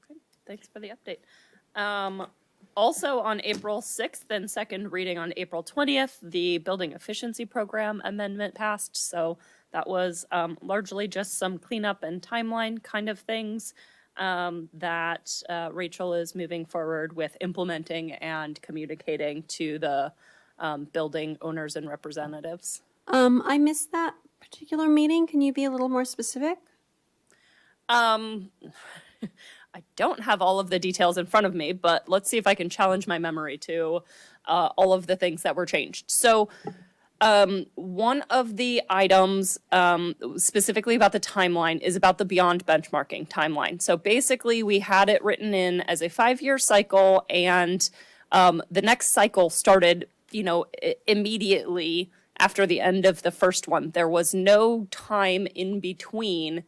Okay, thanks for the update. Also on April 6th and second reading on April 20th, the Building Efficiency Program amendment passed. So that was largely just some cleanup and timeline kind of things that Rachel is moving forward with implementing and communicating to the building owners and representatives. I missed that particular meeting. Can you be a little more specific? I don't have all of the details in front of me, but let's see if I can challenge my memory to all of the things that were changed. So one of the items specifically about the timeline is about the beyond benchmarking timeline. So basically we had it written in as a 5-year cycle, and the next cycle started, immediately after the end of the first one. There was no time in between.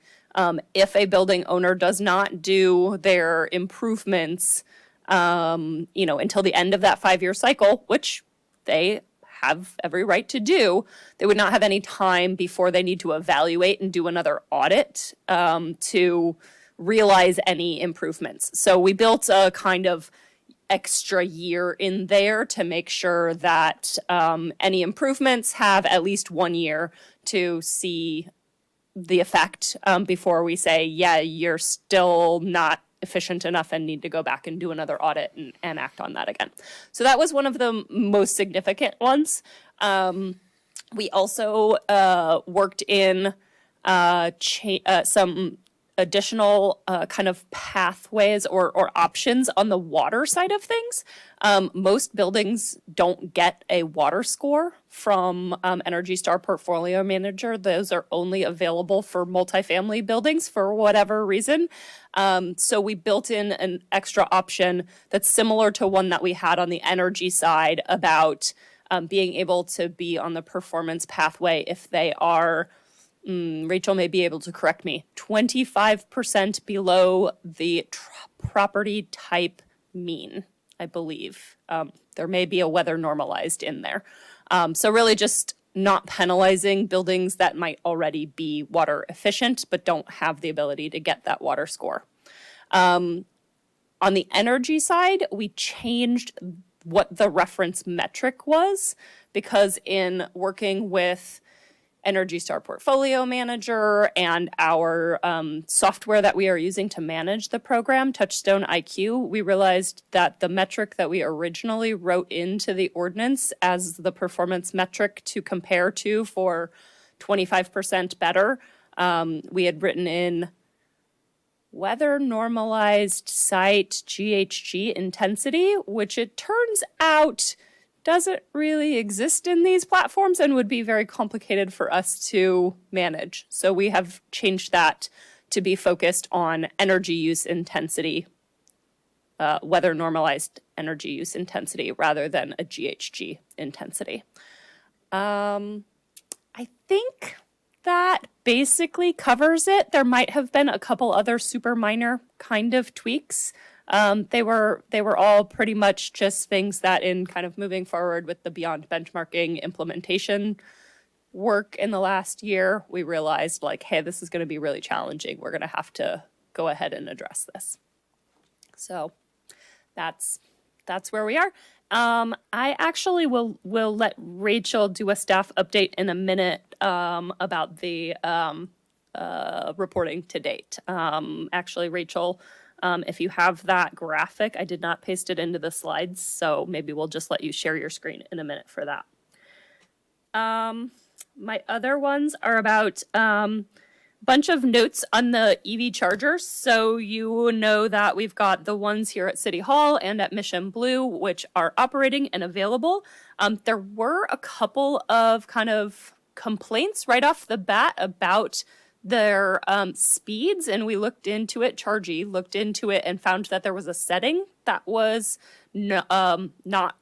If a building owner does not do their improvements, until the end of that 5-year cycle, which they have every right to do, they would not have any time before they need to evaluate and do another audit to realize any improvements. So we built a kind of extra year in there to make sure that any improvements have at least 1 year to see the effect before we say, yeah, you're still not efficient enough and need to go back and do another audit and act on that again. So that was one of the most significant ones. We also worked in some additional kind of pathways or options on the water side of things. Most buildings don't get a water score from Energy Star Portfolio Manager. Those are only available for multifamily buildings for whatever reason. So we built in an extra option that's similar to one that we had on the energy side about being able to be on the performance pathway if they are, Rachel may be able to correct me, 25% below the property type mean, I believe. There may be a weather normalized in there. So really just not penalizing buildings that might already be water efficient but don't have the ability to get that water score. On the energy side, we changed what the reference metric was, because in working with Energy Star Portfolio Manager and our software that we are using to manage the program, Touchstone IQ, we realized that the metric that we originally wrote into the ordinance as the performance metric to compare to for 25% better, we had written in weather normalized site GHG intensity, which it turns out doesn't really exist in these platforms and would be very complicated for us to manage. So we have changed that to be focused on energy use intensity, weather normalized energy use intensity rather than a GHG intensity. I think that basically covers it. There might have been a couple other super minor kind of tweaks. They were all pretty much just things that in kind of moving forward with the beyond benchmarking implementation work in the last year, we realized like, hey, this is going to be really challenging. We're going to have to go ahead and address this. So that's where we are. I actually will let Rachel do a staff update in a minute about the reporting to date. Actually, Rachel, if you have that graphic, I did not paste it into the slides, so maybe we'll just let you share your screen in a minute for that. My other ones are about bunch of notes on the EV chargers. So you know that we've got the ones here at City Hall and at Mission Blue, which are operating and available. There were a couple of kind of complaints right off the bat about their speeds, and we looked into it, Chargy looked into it and found that there was a setting that was not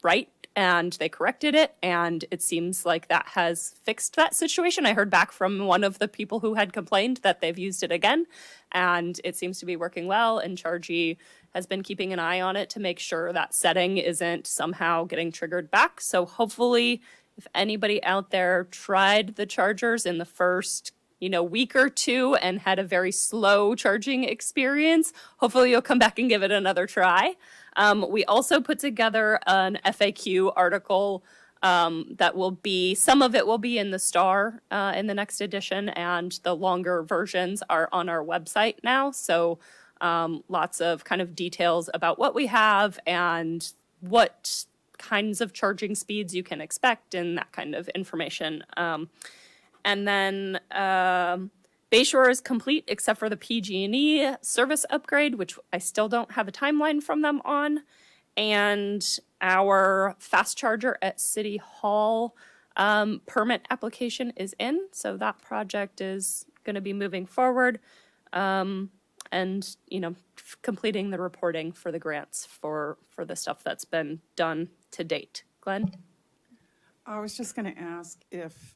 right, and they corrected it, and it seems like that has fixed that situation. I heard back from one of the people who had complained that they've used it again, and it seems to be working well, and Chargy has been keeping an eye on it to make sure that setting isn't somehow getting triggered back. So hopefully, if anybody out there tried the chargers in the first week or two and had a very slow charging experience, hopefully you'll come back and give it another try. We also put together an FAQ article that will be, some of it will be in the Star in the next edition, and the longer versions are on our website now. So lots of kind of details about what we have and what kinds of charging speeds you can expect and that kind of information. And then Bayshore is complete except for the PG&E service upgrade, which I still don't have a timeline from them on. And our fast charger at City Hall permit application is in. So that project is going to be moving forward. And, completing the reporting for the grants for the stuff that's been done to date. Glenn? I was just going to ask if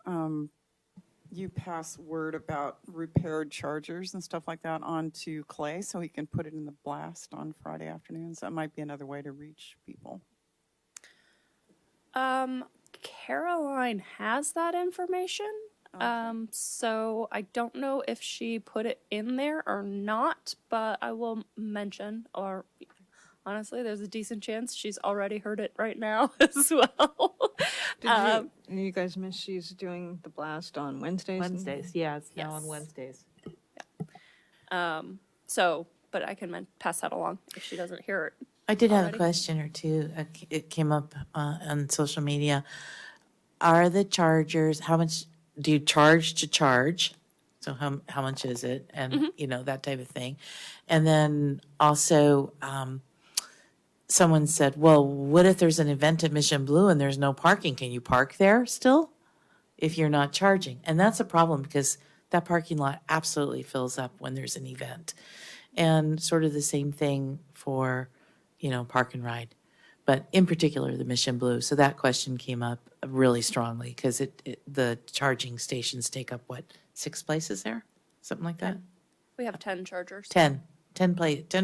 you pass word about repaired chargers and stuff like that on to Clay so he can put it in the blast on Friday afternoons. That might be another way to reach people. Caroline has that information. Okay. So I don't know if she put it in there or not, but I will mention, or honestly, there's a decent chance she's already heard it right now as well. Did you guys miss she's doing the blast on Wednesdays? Wednesdays, yeah, it's now on Yes. Wednesdays. So but I can pass that along if she doesn't hear it. I did have a Already? question or two. It came up on social media. Are the chargers, how much do you charge to charge? So how much is it? And, you know, that type of thing. And then also, someone said, well, what if there's an event at Mission Blue and there's no parking? Can you park there still if you're not charging? And that's a problem because that parking lot absolutely fills up when there's an event. And sort of the same thing for, you know, park and ride, but in particular the Mission Blue. So that question came up really strongly because the charging stations take up what, 6 places there, something like that. We have 10 chargers. 10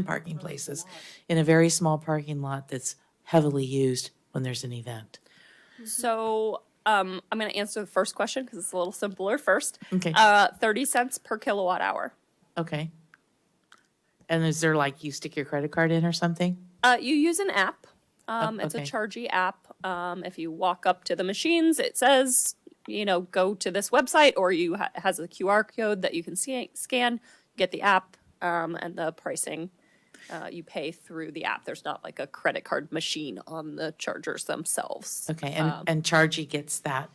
parking places in a very small parking lot that's heavily used when there's an event. So I'm going to answer the first question because it's a little simpler first. Okay. 30 cents per kilowatt hour. Okay. And is there like you stick your credit card in or something? You use an app. It's a okay. Chargy app. If you walk up to the machines, it says, you know, go to this website, or you has a QR code that you can scan, get the app, and the pricing you pay through the app. There's not like a credit card machine on the chargers themselves. Okay. And Chargy gets that.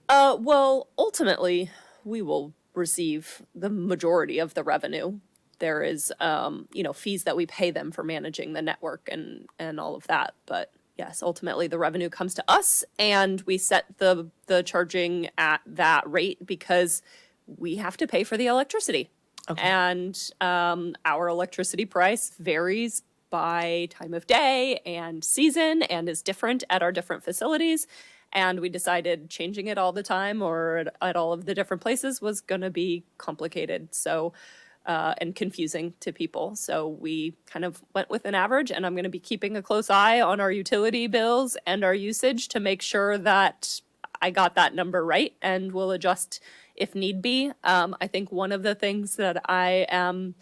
Well, ultimately, we will receive the majority of the revenue. There is, you know, fees that we pay them for managing the network and all of that. But yes, ultimately the revenue comes to us, and we set the charging at that rate because we have to pay for the electricity. Okay. And our electricity price varies by time of day and season and is different at our different facilities. And we decided changing it all the time or at all of the different places was going to be complicated. So and confusing to people. So we kind of went with an average, and I'm going to be keeping a close eye on our utility bills and our usage to make sure that I got that number right, and we'll adjust if need be. I think one of the things that I am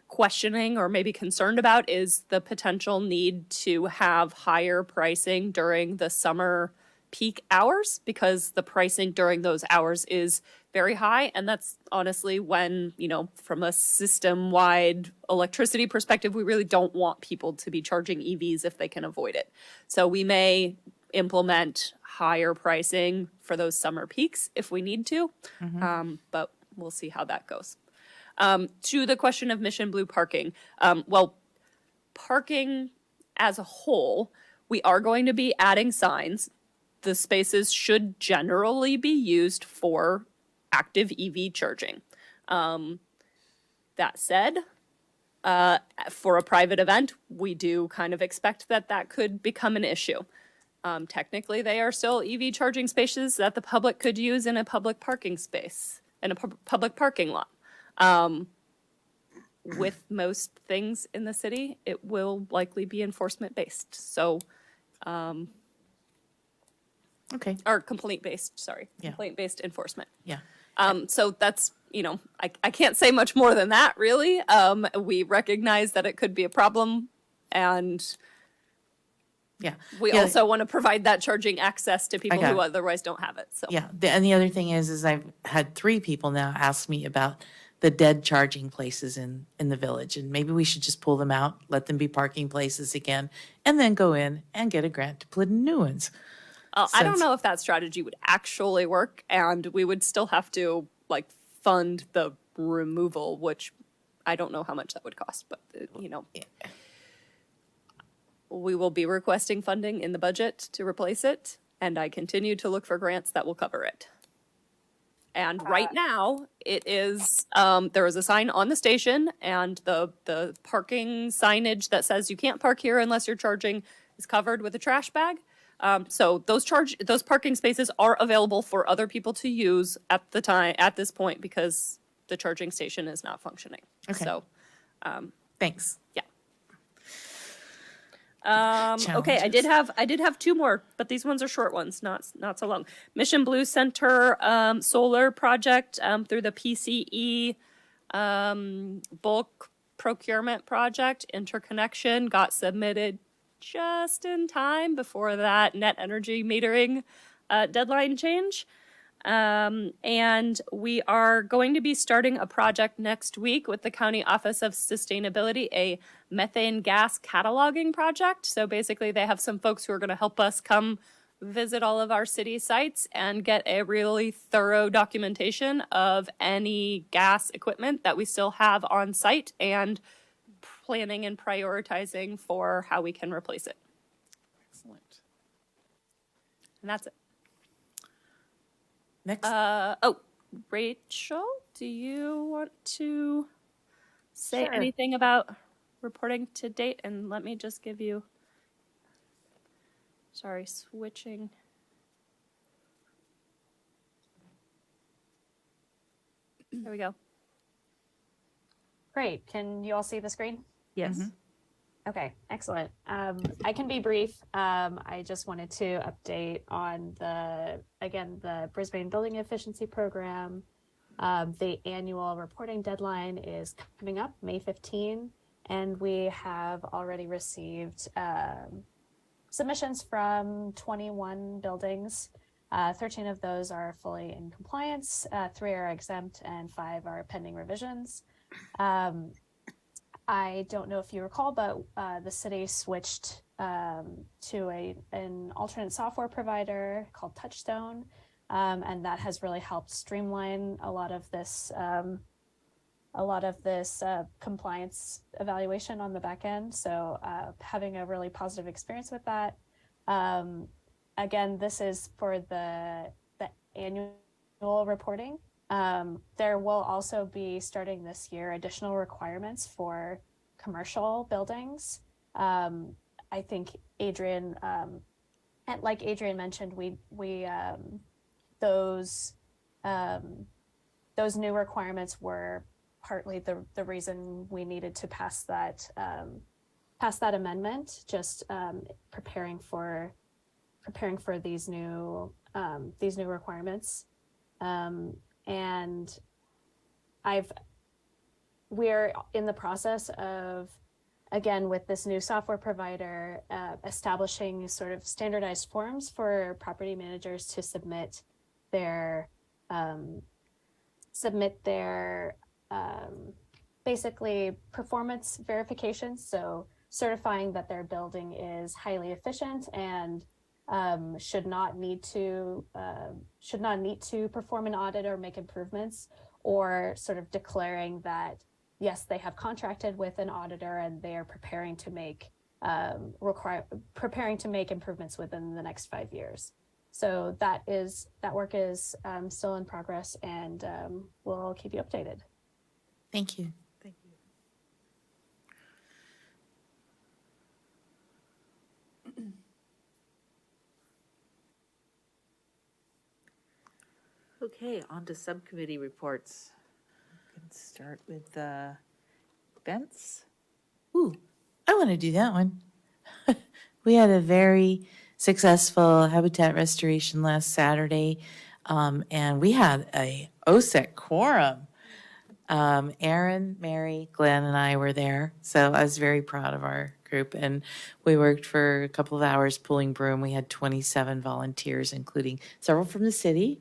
questioning or maybe concerned about is the potential need to have higher pricing during the summer peak hours, because the pricing during those hours is very high. And that's honestly when, you know, from a system-wide electricity perspective, we really don't want people to be charging EVs if they can avoid it. So we may implement higher pricing for those summer peaks if we need to, but we'll see how that goes. To the question of Mission Blue parking, well, parking as a whole, we are going to be adding signs. The spaces should generally be used for active EV charging. That said, for a private event, we do kind of expect that that could become an issue. Technically, they are still EV charging spaces that the public could use in a public parking space, in a public parking lot. With most things in the city, it will likely be enforcement based. So, Okay. or complaint based, sorry, Yeah. complaint based enforcement. Yeah. So that's, you know, I can't say much more than that, really. We recognize that it could be a problem, and Yeah. we Yeah. also want to provide that charging access to people got who it. otherwise don't have it. So Yeah, and the other thing is I've had 3 people now ask me about the dead charging places in the village, and maybe we should just pull them out, let them be parking places again, and then go in and get a grant to put in new ones. I don't Since- know if that strategy would actually work, and we would still have to like fund the removal, which I don't know how much that would cost, but you know, we will be requesting funding in the budget to replace it, and I continue to look for grants that will cover it. And right now, it is, there is a sign on the station, and the parking signage that says you can't park here unless you're charging is covered with a trash bag. So those parking spaces are available for other people to use at this point, because the charging station is not functioning. Okay. So, Thanks. yeah. Okay, I did have 2 more, but these ones are short ones, not so long. Mission Blue Center solar project through the PCE bulk procurement project interconnection got submitted just in time before that net energy metering deadline change. And we are going to be starting a project next week with the County Office of Sustainability, a methane gas cataloging project. So basically, they have some folks who are going to help us come visit all of our city sites and get a really thorough documentation of any gas equipment that we still have on site and planning and prioritizing for how we can replace it. Excellent. And that's it. Next, Rachel, do you want to say Sure. anything about reporting to date? And let me just give you, sorry, switching. There we go. Great. Can you all see the screen? Yes. Okay, excellent. I can be brief. I just wanted to update on the Brisbane Building Efficiency Program. The annual reporting deadline is coming up May 15, and we have already received submissions from 21 buildings. 13 of those are fully in compliance, 3 are exempt, and 5 are pending revisions. I don't know if you recall, but the city switched to an alternate software provider called Touchstone, and that has really helped streamline a lot of this compliance evaluation on the back end. So having a really positive experience with that. Again, this is for the annual reporting. There will also be, starting this year, additional requirements for commercial buildings. I think Adrian, and like Adrian mentioned, those new requirements were partly the reason we needed to pass that amendment. Just preparing for these new requirements. And we're in the process of, again, with this new software provider, establishing sort of standardized forms for property managers to submit their basically performance verifications. So certifying that their building is highly efficient and should not need to perform an audit or make improvements, or sort of declaring that yes, they have contracted with an auditor and they are preparing to make improvements within the next 5 years. So that work is still in progress, and we'll keep you updated. thank you. Okay, on to subcommittee reports. We can start with events. Ooh, I want to do that one. We had a very successful habitat restoration last Saturday, and we had a OSEC quorum. Aaron, Mary, Glenn, and I were there, so I was very proud of our group, and we worked for a couple of hours pulling broom. We had 27 volunteers, including several from the city.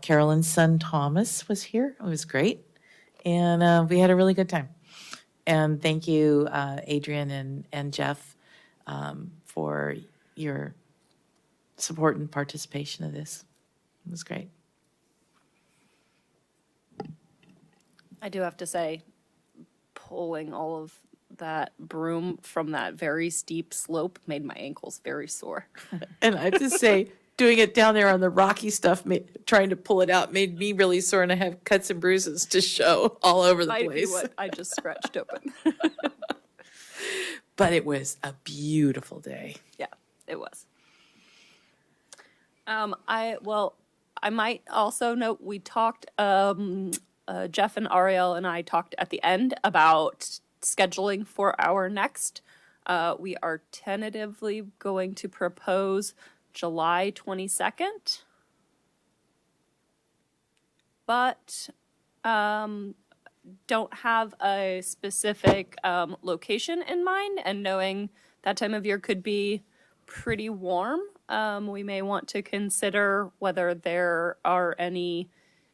Carolyn's son Thomas was here. It was great, and we had a really good time. And thank you, Adrian and Jeff, for your support and participation of this. It was great. I do have to say, pulling all of that broom from that very steep slope made my ankles very sore. And I have to say, doing it down there on the rocky stuff, trying to pull it out, made me really sore, and I have cuts and bruises to show all over the Might be place. what I just scratched open. But it was a beautiful day. Yeah, it was. I might also note we talked, Jeff and Ariel and I talked at the end about scheduling for our next. We are tentatively going to propose July 22nd. But don't have a specific location in mind, and knowing that time of year could be pretty warm, we may want to consider whether there are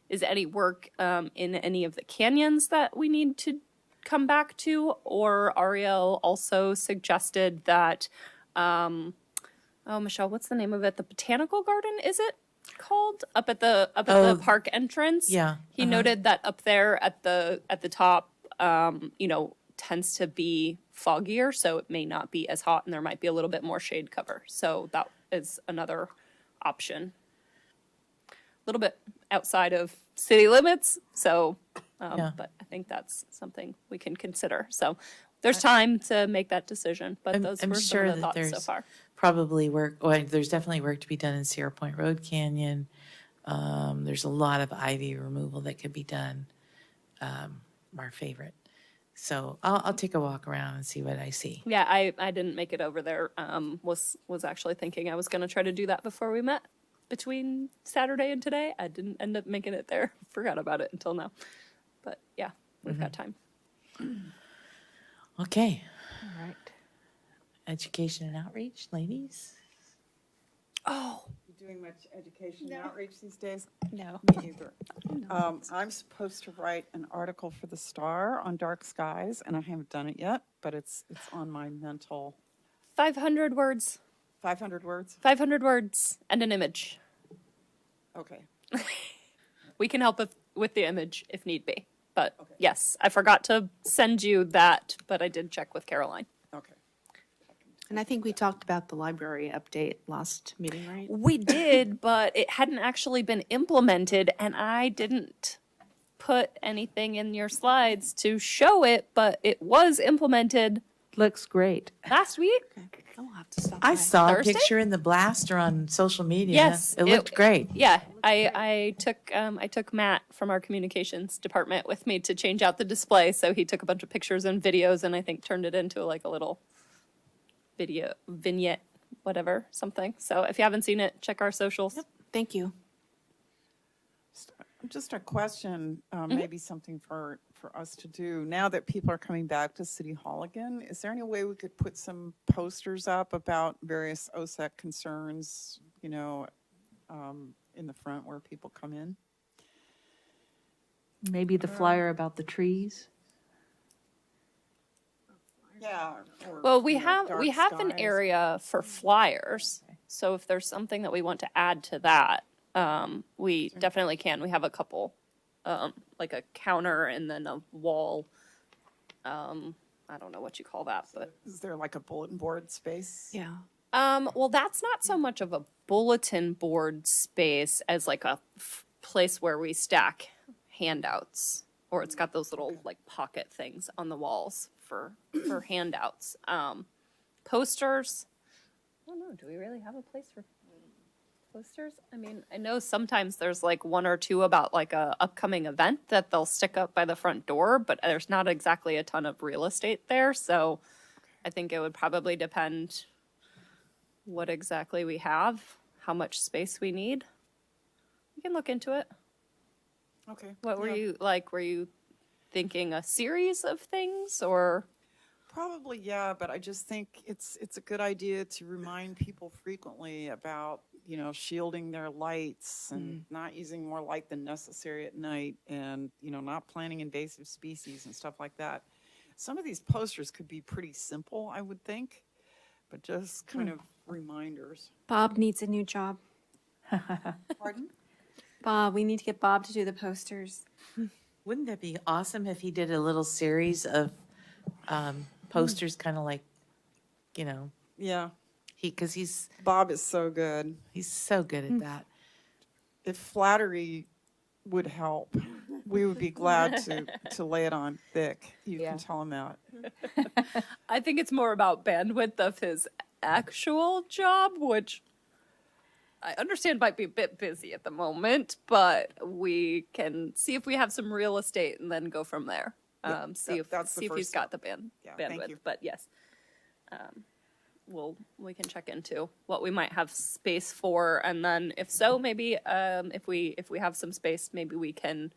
is any work in any of the canyons that we need to come back to, or Ariel also suggested that, oh, Michelle, what's the name of it? The Botanical Garden, is it called? Up at the park entrance? Yeah, He noted that up there at the top, tends to be foggier, so it may not be as hot and there might be a little bit more shade cover. So that is another option. A little bit outside of city limits, so Yeah. but I think that's something we can consider. So there's time to make that decision, but those I'm were some sure of the that thoughts so there's far. probably work, well, there's definitely work to be done in Sierra Point Road Canyon. There's a lot of ivy removal that could be done, our favorite. So I'll take a walk around and see what I see. Yeah, I didn't make it over there. Was actually thinking I was going to try to do that before we met between Saturday and today. I didn't end up making it there. Forgot about it until now. But yeah, we've got time. Okay, All right. education and outreach, ladies? Oh, You doing much education and outreach these days? No. Me either. I'm supposed to write an article for the Star on dark skies, and I haven't done it yet, but it's on my mental 500 words. 500 words. 500 words and an image. Okay. We can help with the image if need be. But yes, I forgot to send you that, but I did check with Caroline. Okay. And I think we talked about the library update last meeting, right? We did, but it hadn't actually been implemented, and I didn't put anything in your slides to show it, but it was implemented Looks great. last week. I'll have to stop I by. saw Thursday? a picture in the blaster on social media. Yes, It looked great. Yeah, I took Matt from our communications department with me to change out the display, so he took a bunch of pictures and videos, and I think turned it into like a little video vignette, whatever, something. So if you haven't seen it, check our socials. Thank you. Just a question, maybe something for us to do. Now that people are coming back to City Hall again, is there any way we could put some posters up about various OSEC concerns, in the front where people come in? Maybe the flyer about the trees. Yeah. Well, we have an area for flyers, so if there's something that we want to add to that, we definitely can. We have a couple, like a counter and then a wall. I don't know what you call that, but Is there like a bulletin board space? Yeah. well, that's not so much of a bulletin board space as like a place where we stack handouts, or it's got those little like pocket things on the walls for handouts. Posters. I don't know. Do we really have a place for posters? I mean, I know sometimes there's like one or two about like a upcoming event that they'll stick up by the front door, but there's not exactly a ton of real estate there. So I think it would probably depend what exactly we have, how much space we need. We can look into it. Okay. What were Yeah. you like? Were you thinking a series of things or? Probably, yeah, but I just think it's a good idea to remind people frequently about, shielding their lights and not using more light than necessary at night, and, not planting invasive species and stuff like that. Some of these posters could be pretty simple, I would think, but just kind of reminders. Bob needs a new job. Pardon? Bob, we need to get Bob to do the posters. Wouldn't that be awesome if he did a little series of posters, kind of like, Yeah, because he's Bob is so good. so good at that. If flattery would help, we would be glad to lay it on thick. You can tell him that. I think it's more about bandwidth of his actual job, which I understand might be a bit busy at the moment, but we can see if we have some real estate and then go from there. See if that's the he's first got step. the Yeah, thank bandwidth. you. But yes, we can check into what we might have space for, and then if so, maybe if we have some space, maybe we can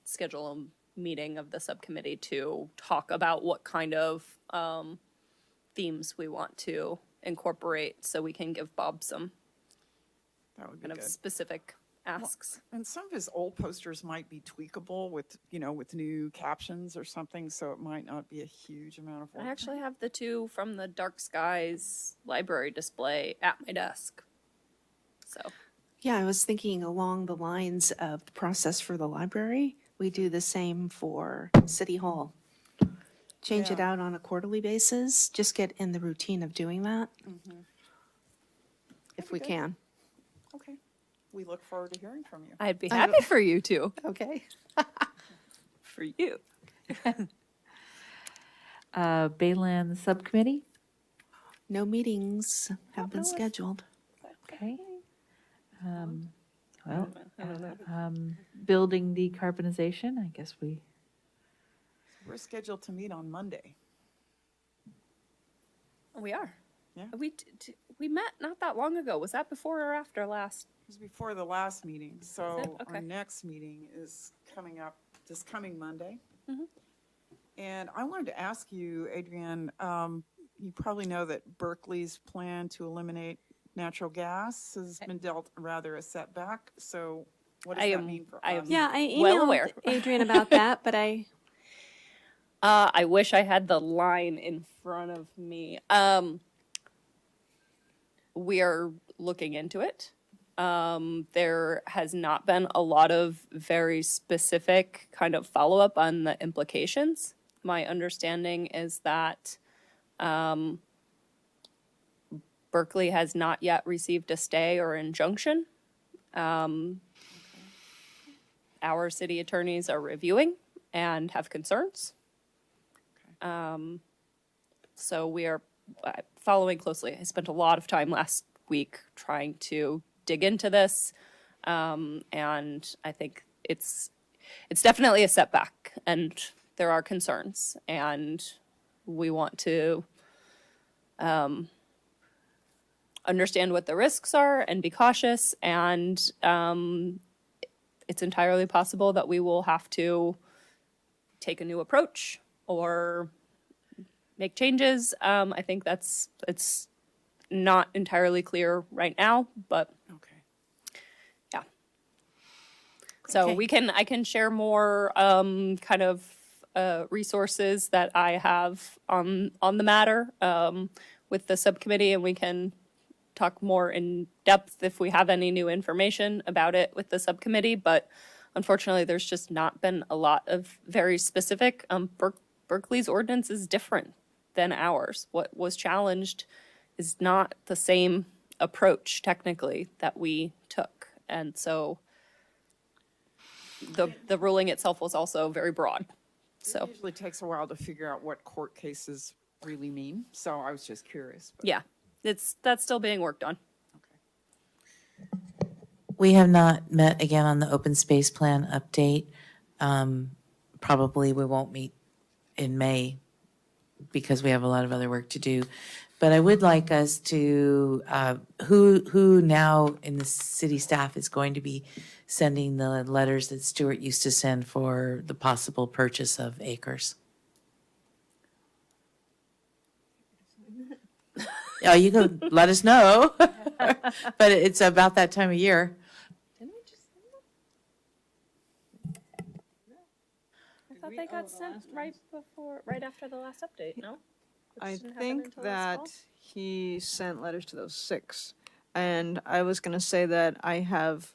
schedule a meeting of the subcommittee to talk about what kind of themes we want to incorporate so we can give Bob some That would be kind of good. specific asks. And some of his old posters might be tweakable with, with new captions or something, so it might not be a huge amount of work. I actually have the two from the Dark Skies library display at my desk. So, Yeah, I was thinking along the lines of the process for the library. We do the same for City Hall. Change it Yeah. out on a quarterly basis, just get in the routine of doing that. If we good. can. Okay. We look forward to hearing from you. I'd be I happy for you to. Okay. For you. Bayland Subcommittee, No meetings have been scheduled. okay. Well, building decarbonization, I guess We're scheduled to meet on Monday. We are. Yeah. We met not that long ago. Was that before or after last? It was before the last meeting, so Okay. our next meeting is coming up this coming Monday. Mhm. And I wanted to ask you, Adrienne, you probably know that Berkeley's plan to eliminate natural gas has been dealt rather a setback. So what does that mean for I us? am Yeah, I emailed well aware. Adrian about that, but I wish I had the line in front of me. We are looking into it. There has not been a lot of very specific kind of follow-up on the implications. My understanding is that Berkeley has not yet received a stay or injunction. Our city attorneys are reviewing and have concerns. So we are following closely. I spent a lot of time last week trying to dig into this, and I think it's definitely a setback, and there are concerns, and we want to understand what the risks are and be cautious, and it's entirely possible that we will have to take a new approach or make changes. I think it's not entirely clear right now, but Okay. yeah. So Okay. I can share more kind of resources that I have on the matter with the subcommittee, and we can talk more in depth if we have any new information about it with the subcommittee. But unfortunately, there's just not been a lot of very specific. Berkeley's ordinance is different than ours. What was challenged is not the same approach technically that we took. And so the ruling itself was also very broad. So It usually takes a while to figure out what court cases really mean, so I was just curious. But, yeah, that's still being worked on. okay. We have not met again on the open space plan update. Probably we won't meet in May because we have a lot of other work to do. But I would like us to, who now in the city staff is going to be sending the letters that Stuart used to send for the possible purchase of acres? Oh, you can let us know, but it's about that time of year. I thought they got sent right after the last update, no? I think that he sent letters to those 6. And I was going to say that I have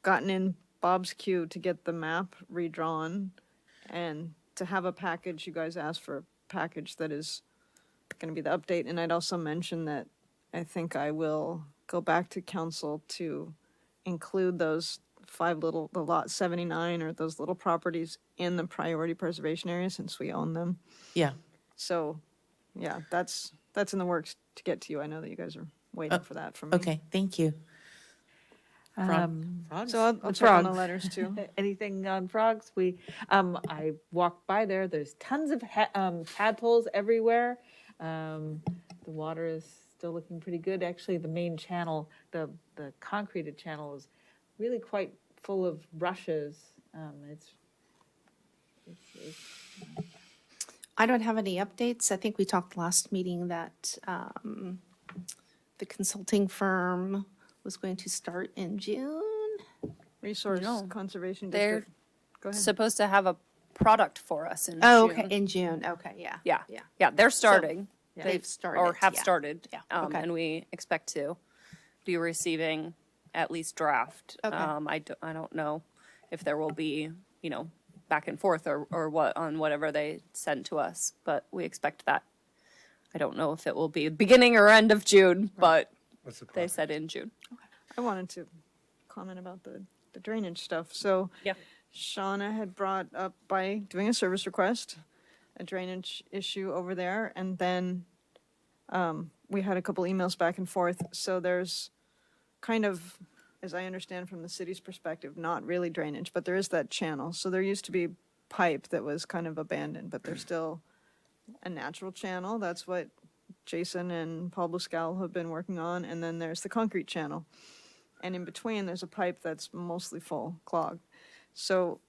gotten in Bob's queue to get the map redrawn and to have a package. You guys asked for a package that is going to be the update. And I'd also mention that I think I will go back to council to include those 5 the lot 79 or those little properties in the priority preservation area since we own them. Yeah. So, yeah, that's in the works to get to you. I know that you guys are waiting for that from me. Okay, thank you. So I'll check on the letters too. Anything on frogs? I walked by there. There's tons of tadpoles everywhere. The water is still looking pretty good. Actually, the main channel, the concreted channel, is really quite full of rushes. I don't have any updates. I think we talked last meeting that the consulting firm was going to start in June. Resource No, Conservation they're District. Go ahead. supposed to have a product for us in Oh, June. okay, in June. Okay, yeah. Yeah, Yeah. yeah, they're starting. They've started. Or have yeah. started. Yeah. Okay. And we expect to be receiving at least draft. Okay. I don't know if there will be, back and forth or what on whatever they send to us, but we expect that. I don't know if it will be beginning or end of June, but What's the they process? said in June. I wanted to comment about the drainage stuff. So Yeah. Shauna had brought up by doing a service request, a drainage issue over there, and then we had a couple emails back and forth. So there's kind of, as I understand from the city's perspective, not really drainage, but there is that channel. So there used to be pipe that was kind of abandoned, but there's still a natural channel. That's what Jason and Paul Buscal have been working on. And then there's the concrete channel. And in between, there's a pipe that's mostly full, clogged. So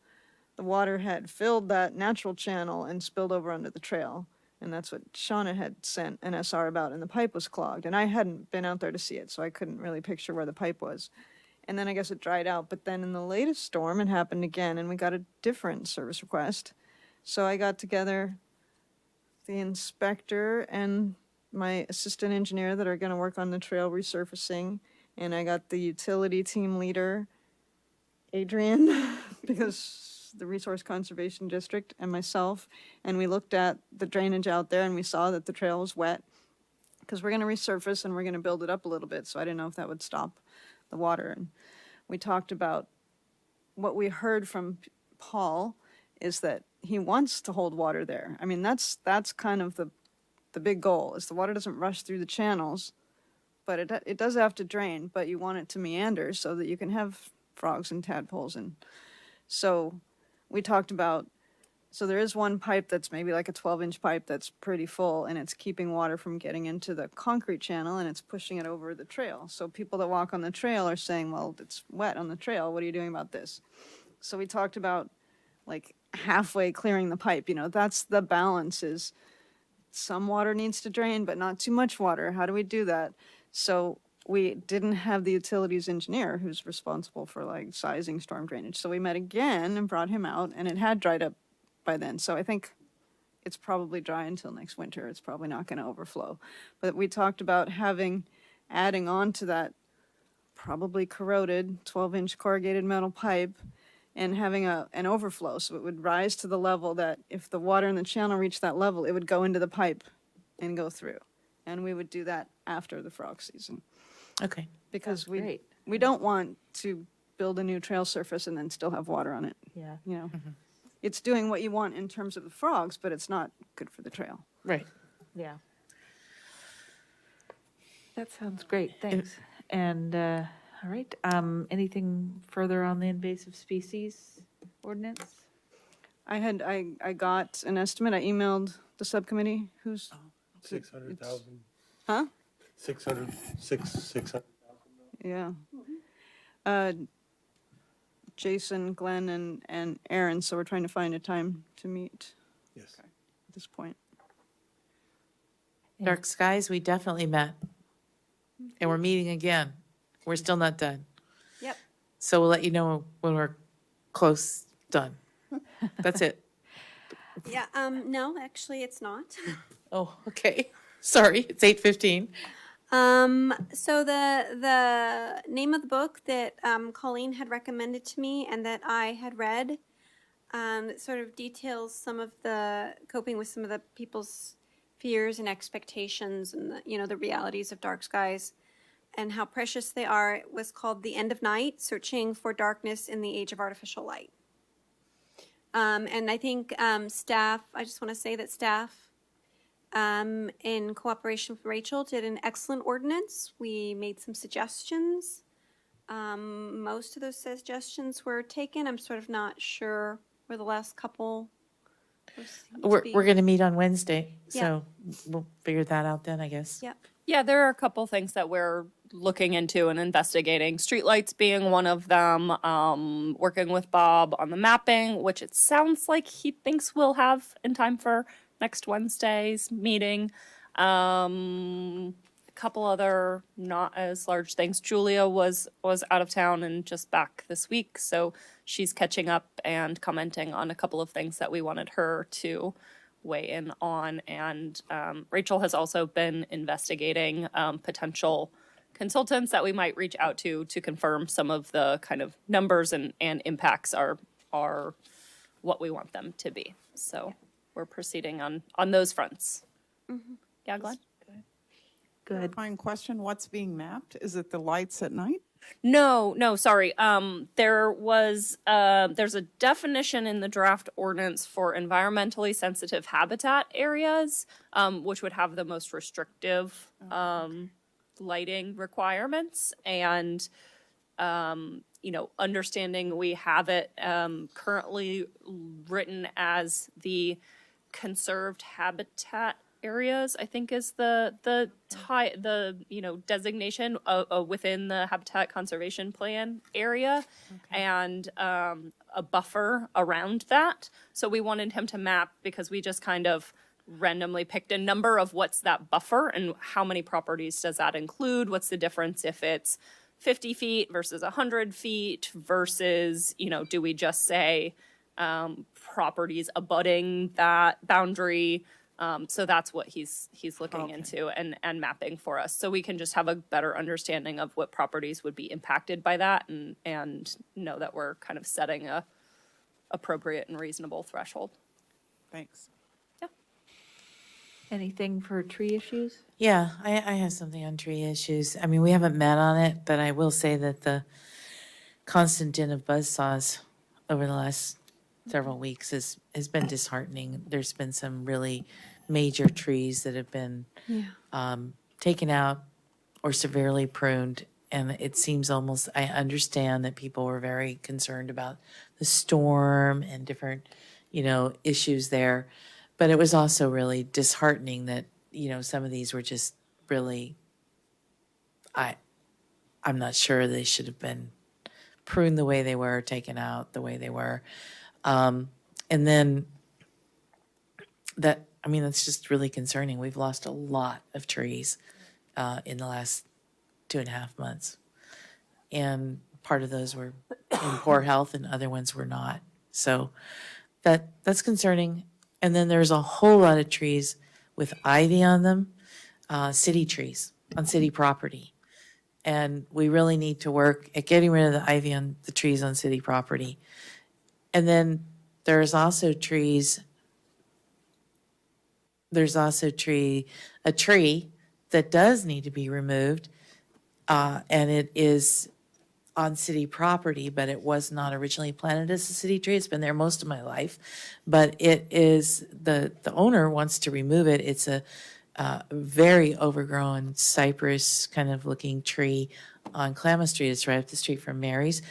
the water had filled that natural channel and spilled over onto the trail. And that's what Shauna had sent an SR about, and the pipe was clogged. And I hadn't been out there to see it, so I couldn't really picture where the pipe was. And then I guess it dried out. But then in the latest storm, it happened again, and we got a different service request. So I got together the inspector and my assistant engineer that are going to work on the trail resurfacing. And I got the utility team leader, Adrian, because the Resource Conservation District, and myself. And we looked at the drainage out there and we saw that the trail was wet because we're going to resurface and we're going to build it up a little bit. So I didn't know if that would stop the water. And we talked about what we heard from Paul is that he wants to hold water there. I mean, that's kind of the big goal is the water doesn't rush through the channels, but it does have to drain, but you want it to meander so that you can have frogs and tadpoles. And so we talked about, so there is one pipe that's maybe like a 12-inch pipe that's pretty full, and it's keeping water from getting into the concrete channel, and it's pushing it over the trail. So people that walk on the trail are saying, well, it's wet on the trail. What are you doing about this? So we talked about like halfway clearing the pipe. That's the balance is some water needs to drain, but not too much water. How do we do that? So we didn't have the utilities engineer who's responsible for like sizing storm drainage. So we met again and brought him out, and it had dried up by then. So I think it's probably dry until next winter. It's probably not going to overflow. But we talked about adding on to that probably corroded 12-inch corrugated metal pipe and having an overflow. So it would rise to the level that if the water in the channel reached that level, it would go into the pipe and go through. And we would do that after the frog season. Okay. Because great. we don't want to build a new trail surface and then still have water on it. Yeah. It's doing what you want in terms of the frogs, but it's not good for the trail. Right. Yeah. That sounds great, thanks. And, all right, anything further on the invasive species ordinance? I got an estimate. I emailed the subcommittee. Who's, 600,000. huh? 600. Yeah. Jason, Glenn, and Aaron, so we're trying to find a time to meet Yes. at this point. Dark skies, we definitely met. And we're meeting again. We're still not done. Yep. So we'll let you know when we're close done. That's it. Yeah, no, actually, it's not. Oh, okay. Sorry, it's 8:15. So the name of the book that Colleen had recommended to me and that I had read, that sort of details some of the coping with some of the people's fears and expectations and the realities of dark skies and how precious they are. It was called The End of Night: Searching for Darkness in the Age of Artificial Light. And I think staff, I just want to say that staff, in cooperation with Rachel, did an excellent ordinance. We made some suggestions. Most of those suggestions were taken. I'm sort of not sure where the last couple. We're going to meet on Wednesday, Yeah. so we'll figure that out then, I guess. Yep. Yeah, there are a couple things that we're looking into and investigating. Streetlights being one of them. Working with Bob on the mapping, which it sounds like he thinks we'll have in time for next Wednesday's meeting. A couple other not as large things. Julia was out of town and just back this week, so she's catching up and commenting on a couple of things that we wanted her to weigh in on. And Rachel has also been investigating potential consultants that we might reach out to confirm some of the kind of numbers and impacts are what we want them to be. So we're proceeding on those fronts. Yeah, Glenn? Good. Fine question, what's being mapped? Is it the lights at night? No, sorry. There's a definition in the draft ordinance for environmentally sensitive habitat areas, which would have the most restrictive lighting requirements. And understanding we have it currently written as the conserved habitat areas, I think is the designation within the habitat conservation plan area, and a buffer around that. So we wanted him to map, because we just kind of randomly picked a number of what's that buffer and how many properties does that include, what's the difference if it's 50 feet versus 100 feet versus, do we just say properties abutting that boundary? So that's what he's looking into and mapping for us. So we can just have a better understanding of what properties would be impacted by that, and know that we're kind of setting a appropriate and reasonable threshold. Thanks. Anything for tree issues? Yeah, I have something on tree issues. I mean, we haven't met on it, but I will say that the constant din of buzzsaws over the last several weeks has been disheartening. There's been some really major trees that have been taken out or severely pruned. And it seems almost, I understand that people were very concerned about the storm and different, issues there. But it was also really disheartening that, some of these were just really, I'm not sure they should have been pruned the way they were, taken out the way they were. And then that's just really concerning. We've lost a lot of trees in the last 2.5 months. And part of those were in poor health and other ones were not. So that's concerning. And then there's a whole lot of trees with ivy on them, city trees on city property. And we really need to work at getting rid of the ivy on the trees on city property. And then there's also a tree that does need to be removed. And it is on city property, but it was not originally planted as a city tree. It's been there most of my life, but it is, the owner wants to remove it. It's a very overgrown cypress kind of looking tree on Klamath Street. It's right up the street from Mary's.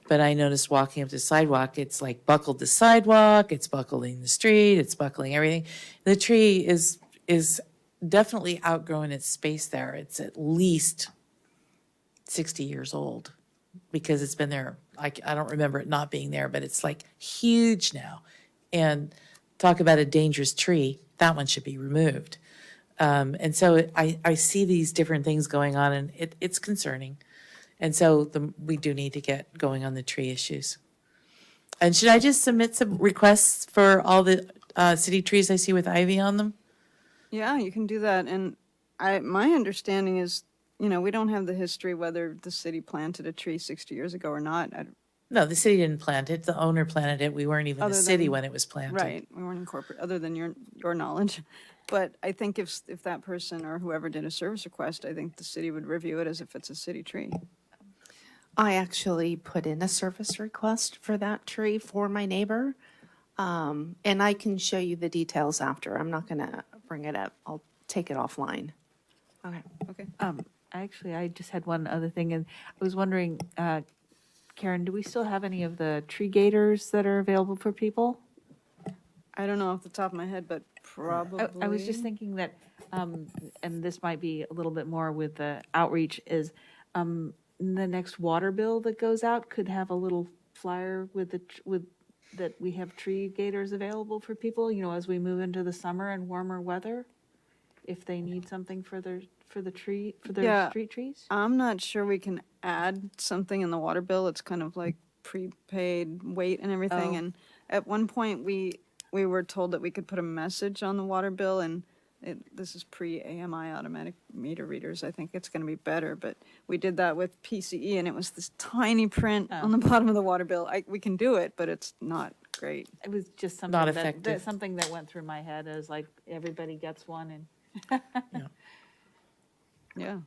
But I noticed walking up the sidewalk, it's like buckled the sidewalk, it's buckling the street, it's buckling everything. The tree is definitely outgrowing its space there. It's at least 60 years old because it's been there. I don't remember it not being there, but it's like huge now. And talk about a dangerous tree, that one should be removed. And so I see these different things going on, and it's concerning. And so we do need to get going on the tree issues. And should I just submit some requests for all the city trees I see with ivy on them? Yeah, you can do that. And my understanding is, we don't have the history whether the city planted a tree 60 years ago or not. No, the city didn't plant it. The owner planted it. We weren't even Other the city than- when it was planted. Right, we weren't in corporate, other than your knowledge. But I think if that person or whoever did a service request, I think the city would review it as if it's a city tree. I actually put in a service request for that tree for my neighbor. And I can show you the details after. I'm not going to bring it up. I'll take it offline. Okay. Okay. Actually, I just had one other thing, and I was wondering, Karen, do we still have any of the tree gators that are available for people? I don't know off the top of my head, but probably. I was just thinking that, and this might be a little bit more with the outreach, is the next water bill that goes out could have a little flyer with that we have tree gators available for people, you know, as we move into the summer and warmer weather? If they need something for their Yeah. street trees? I'm not sure we can add something in the water bill. It's kind of like prepaid weight and everything. Oh. And at one point, we were told that we could put a message on the water bill, and this is pre-AMI automatic meter readers. I think it's going to be better, but we did that with PCE, and it was this tiny print on the bottom of the water bill. We can do it, but it's not great. It was just something Not that, effective. something that went through my head as like, everybody gets one and. Yeah.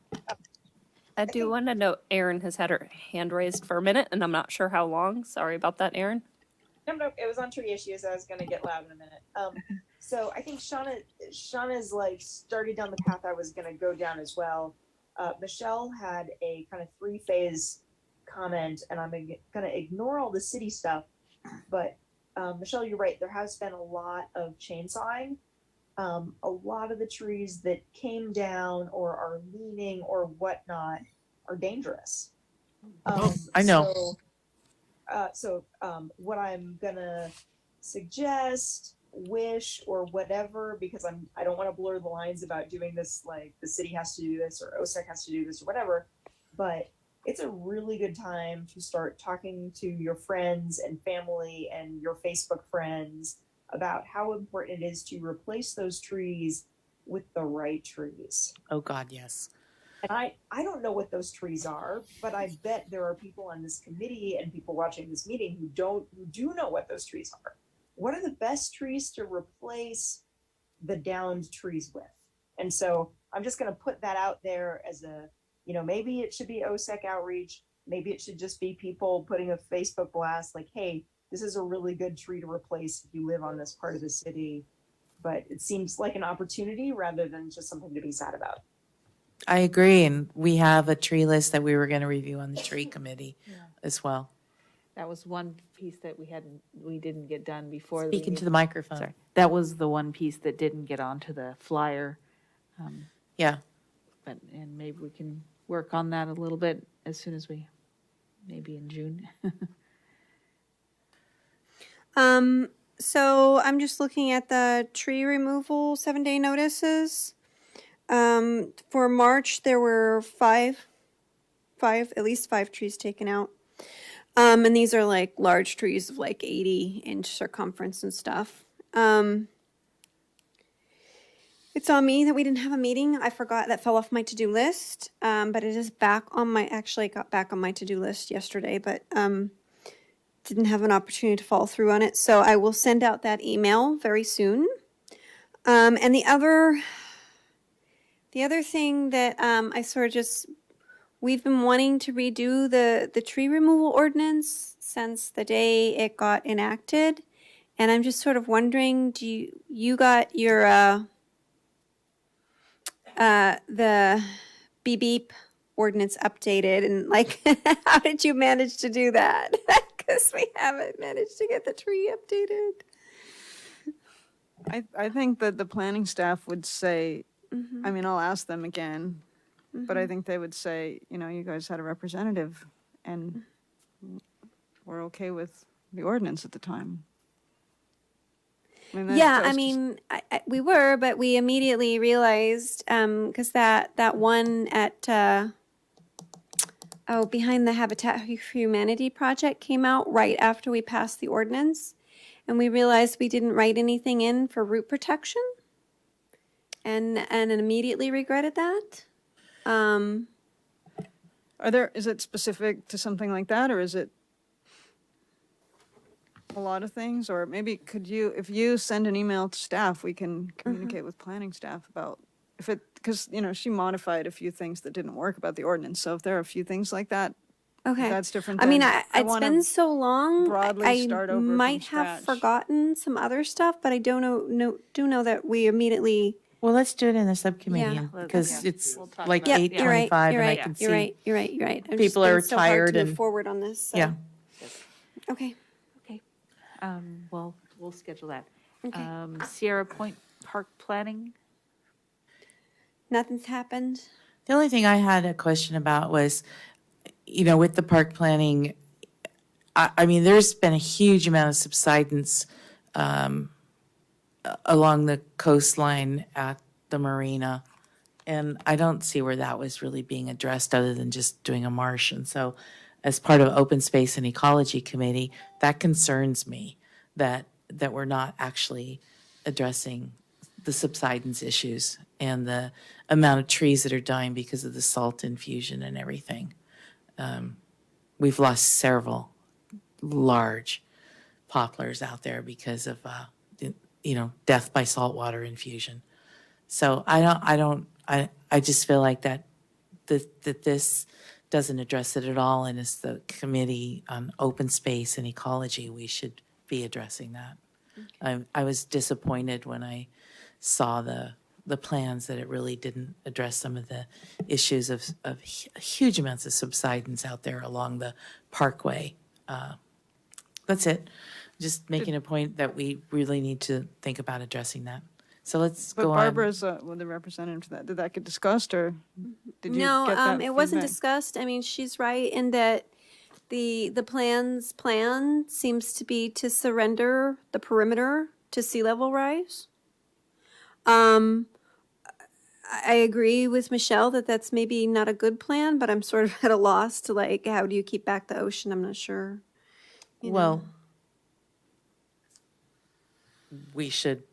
I do want to note Erin has had her hand raised for a minute, and I'm not sure how long. Sorry about that, Erin. No, it was on tree issues. I was going to get loud in a minute. So I think Shauna's like started down the path I was going to go down as well. Michelle had a kind of 3-phase comment, and I'm going to ignore all the city stuff. But Michelle, you're right. There has been a lot of chainsawing. A lot of the trees that came down or are leaning or whatnot are dangerous. I know. So what I'm gonna suggest, wish, or whatever, because I don't want to blur the lines about doing this, like the city has to do this or OSEC has to do this or whatever, but it's a really good time to start talking to your friends and family and your Facebook friends about how important it is to replace those trees with the right trees. Oh, God, yes. And I don't know what those trees are, but I bet there are people on this committee and people watching this meeting who do know what those trees are. What are the best trees to replace the downed trees with? And so I'm just going to put that out there as a, maybe it should be OSEC outreach. Maybe it should just be people putting a Facebook blast like, hey, this is a really good tree to replace if you live on this part of the city. But it seems like an opportunity rather than just something to be sad about. I agree, and we have a tree list that we were going to review on the tree committee as well. That was one piece that we didn't get done before. Speaking to the microphone. Sorry, that was the one piece that didn't get onto the flyer. Yeah. And maybe we can work on that a little bit as soon as maybe in June. So I'm just looking at the tree removal 7-day notices. For March, there were at least five trees taken out. And these are like large trees of like 80-inch circumference and stuff. It's on me that we didn't have a meeting. I forgot, that fell off my to-do list. But it is back on actually got back on my to-do list yesterday, but, didn't have an opportunity to follow through on it. So I will send out that email very soon. And the other thing that we've been wanting to redo the tree removal ordinance since the day it got enacted. And I'm just sort of wondering, you got your the beep beep ordinance updated, and like how did you manage to do that? Because we haven't managed to get the tree updated. I think that the planning staff would say, Mm-hmm. I mean, I'll ask them again, but I think they would say, you guys had a representative and we're okay with the ordinance at the time. Yeah, I mean, we were, but we immediately realized, because that one at, behind the Habitat for Humanity project came out right after we passed the ordinance. And we realized we didn't write anything in for root protection. And immediately regretted that. Is it specific to something like that, or is it a lot of things? Or maybe if you send an email to staff, we can communicate with planning staff about because, she modified a few things that didn't work about the ordinance. So if there are a few things like that, Okay. that's different. I mean, than, it's wanna been so long. broadly I start over from might have scratch. forgotten some other stuff, but I do know that we immediately. Well, let's do it in the subcommittee Yeah. because it's We'll talk like about it. Yep, you're right. 8:25 You're and I right. can see. You're right. You're right. You're right. It's people just been are so hard tired to move and- forward on this. So. Yeah. Okay. Well, we'll schedule that. Okay. Sierra Point Park Planning. Nothing's happened. The only thing I had a question about was, with the park planning, I mean, there's been a huge amount of subsidence along the coastline at the marina. And I don't see where that was really being addressed other than just doing a marsh. And so as part of Open Space and Ecology Committee, that concerns me that we're not actually addressing the subsidence issues and the amount of trees that are dying because of the salt infusion and everything. We've lost several large poplars out there because of, death by saltwater infusion. So I just feel like that this doesn't address it at all, and as the Committee on Open Space and Ecology, we should be addressing that. I was disappointed when I saw the plans that it really didn't address some of the issues of huge amounts of subsidence out there along the parkway. That's it. Just making a point that we really need to think about addressing that. So let's But go on. Barbara's the representative to that. Did that get discussed, or did you No, get that it wasn't feedback? discussed. I mean, she's right in that the plan seems to be to surrender the perimeter to sea level rise. I agree with Michelle that that's maybe not a good plan, but I'm sort of at a loss to like, how do you keep back the ocean? I'm not sure. You know. Well, we should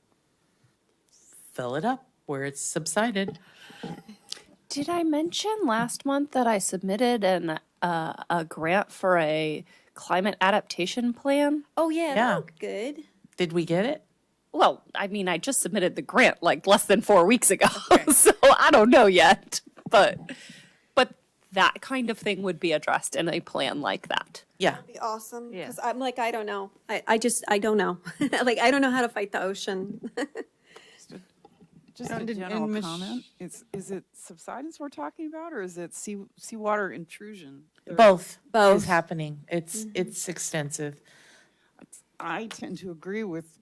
fill it up where it's subsided. Did I mention last month that I submitted a grant for a climate adaptation plan? Oh yeah, Yeah. that looked good. Did we get it? Well, I mean, I just submitted the grant like less than 4 weeks ago, so I don't know yet. But that kind of thing would be addressed in a plan like that. Yeah. Be awesome. Yeah. Because I'm like, I don't know. I don't know. Like, I don't know how to fight the ocean. Just And a did- general and Mich- comment. Is it subsidence we're talking about, or is it seawater intrusion? Both. Both. Is happening. It's extensive. I tend to agree with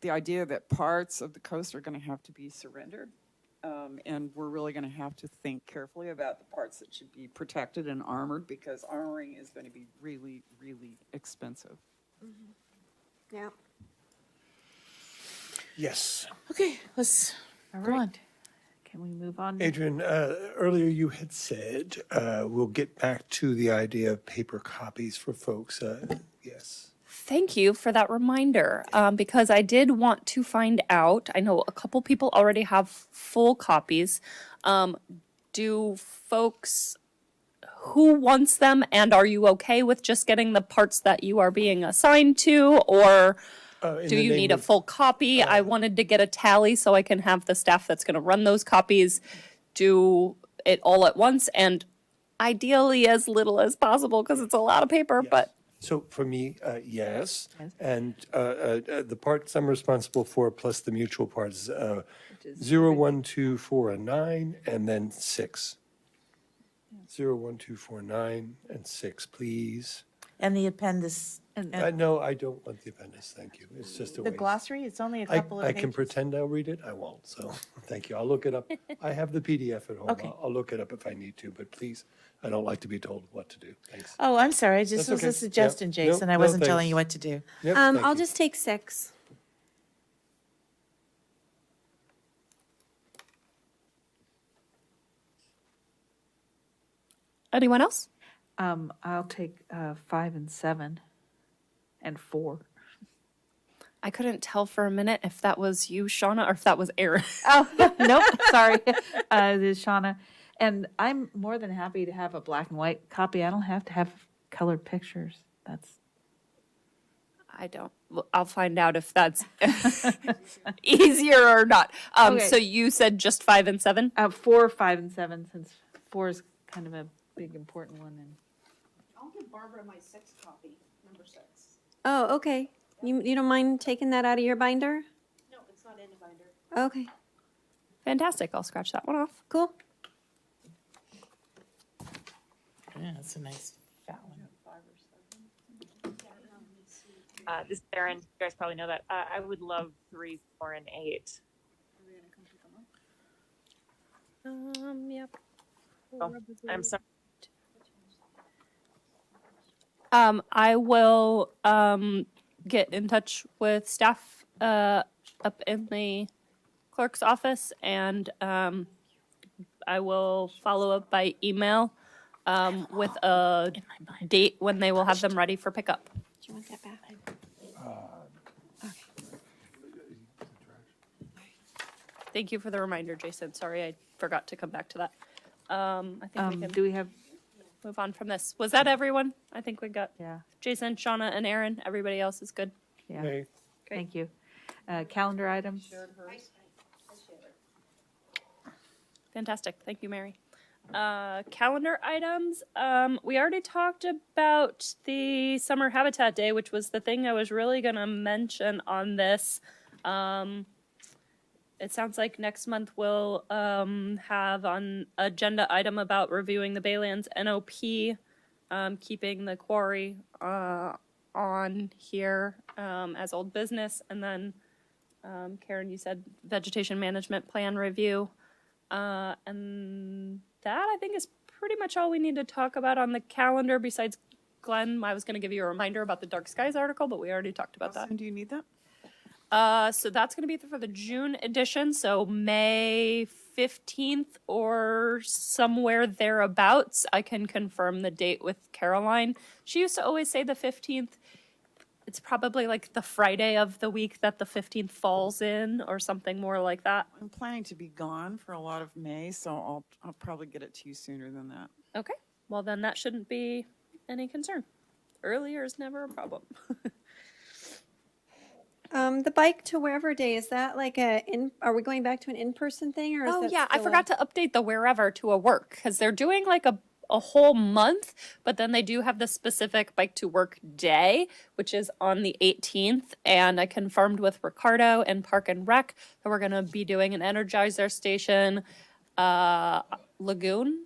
the idea that parts of the coast are going to have to be surrendered. And we're really going to have to think carefully about the parts that should be protected and armored, because armoring is going to be really, really expensive. Yeah. Yes. Okay, let's go on. Can we move on? Adrian, earlier you had said we'll get back to the idea of paper copies for folks. Yes. Thank you for that reminder, because I did want to find out. I know a couple people already have full copies. Do folks, who wants them, and are you okay with just getting the parts that you are being assigned to, or do you need a full copy? I wanted to get a tally so I can have the staff that's going to run those copies do it all at once, and ideally as little as possible because it's a lot of paper, but So for me, yes. And the parts I'm responsible for, plus the mutual parts, 0, 1, 2, 4, and 9, and then 6. 0, 1, 2, 4, 9, and 6, please. And the appendix, No, I don't want the appendix, thank you. It's just a the waste. glossary, it's only a I, couple of I pages. can pretend I'll read it, I won't, so, thank you. I'll look it up. I have the PDF at home. Okay. I'll look it up if I need to, but please, I don't like to be told what to do. Thanks. Oh, I'm sorry, just That's was okay. a suggestion, Yep. Jason. No, I no, wasn't telling thanks. you what to do. Yep, thank I'll you. just take 6. anyone else? I'll take 5 and 7 and 4. I couldn't tell for a minute if that was you, Shauna, or if that was Aaron. Oh, nope, sorry. This is Shauna. And I'm more than happy to have a black and white copy. I don't have to have colored pictures. That's I don't. Well, I'll find out if that's easier or not. Okay. So you said just 5 and 7? 4, 5, and 7, since 4 is kind of a big important one. And I'll give Barbara my 6th copy, number 6. Oh, okay. You don't mind taking that out of your binder? No, it's not in the binder. Okay, Fantastic. I'll scratch that one off. cool. Yeah, that's a nice fat one. This is Erin. You guys probably know that. I would love 3, 4, and 8. Yep. Oh, I'm sorry. I will get in touch with staff up in the clerk's office, and I will follow up by email with a date when they will have them ready for pickup. Do you want that back? Thank you for the reminder, Jason. Sorry, I forgot to come back to that. I think we can Do we have, move on from this. Was that everyone? I think we got yeah, Jason, Shauna, and Aaron. Everybody else is good. yeah, Hey, thank you. Calendar items? Fantastic. Thank you, Mary. Calendar items. We already talked about the Summer Habitat Day, which was the thing I was really going to mention on this. It sounds like next month we'll have an agenda item about reviewing the Baylands NOP, keeping the quarry on here as old business. And then, Karen, you said vegetation management plan review. And that, I think, is pretty much all we need to talk about on the calendar besides Glenn. I was going to give you a reminder about the Dark Skies article, but we already talked about that. And do you need that? So that's going to be for the June edition, so May 15th or somewhere thereabouts. I can confirm the date with Caroline. She used to always say the 15th. It's probably like the Friday of the week that the 15th falls in or something more like that. I'm planning to be gone for a lot of May, so I'll probably get it to you sooner than that. Okay, well then that shouldn't be any concern. Earlier is never a problem. The bike to wherever day, is that like are we going back to an in-person thing or is Oh that yeah, I still forgot to update the wherever to a work because they're doing like a whole month, but then they do have the specific bike to work day, which is on the 18th. And I confirmed with Ricardo and Park and Rec that we're gonna be doing an Energizer station, Lagoon.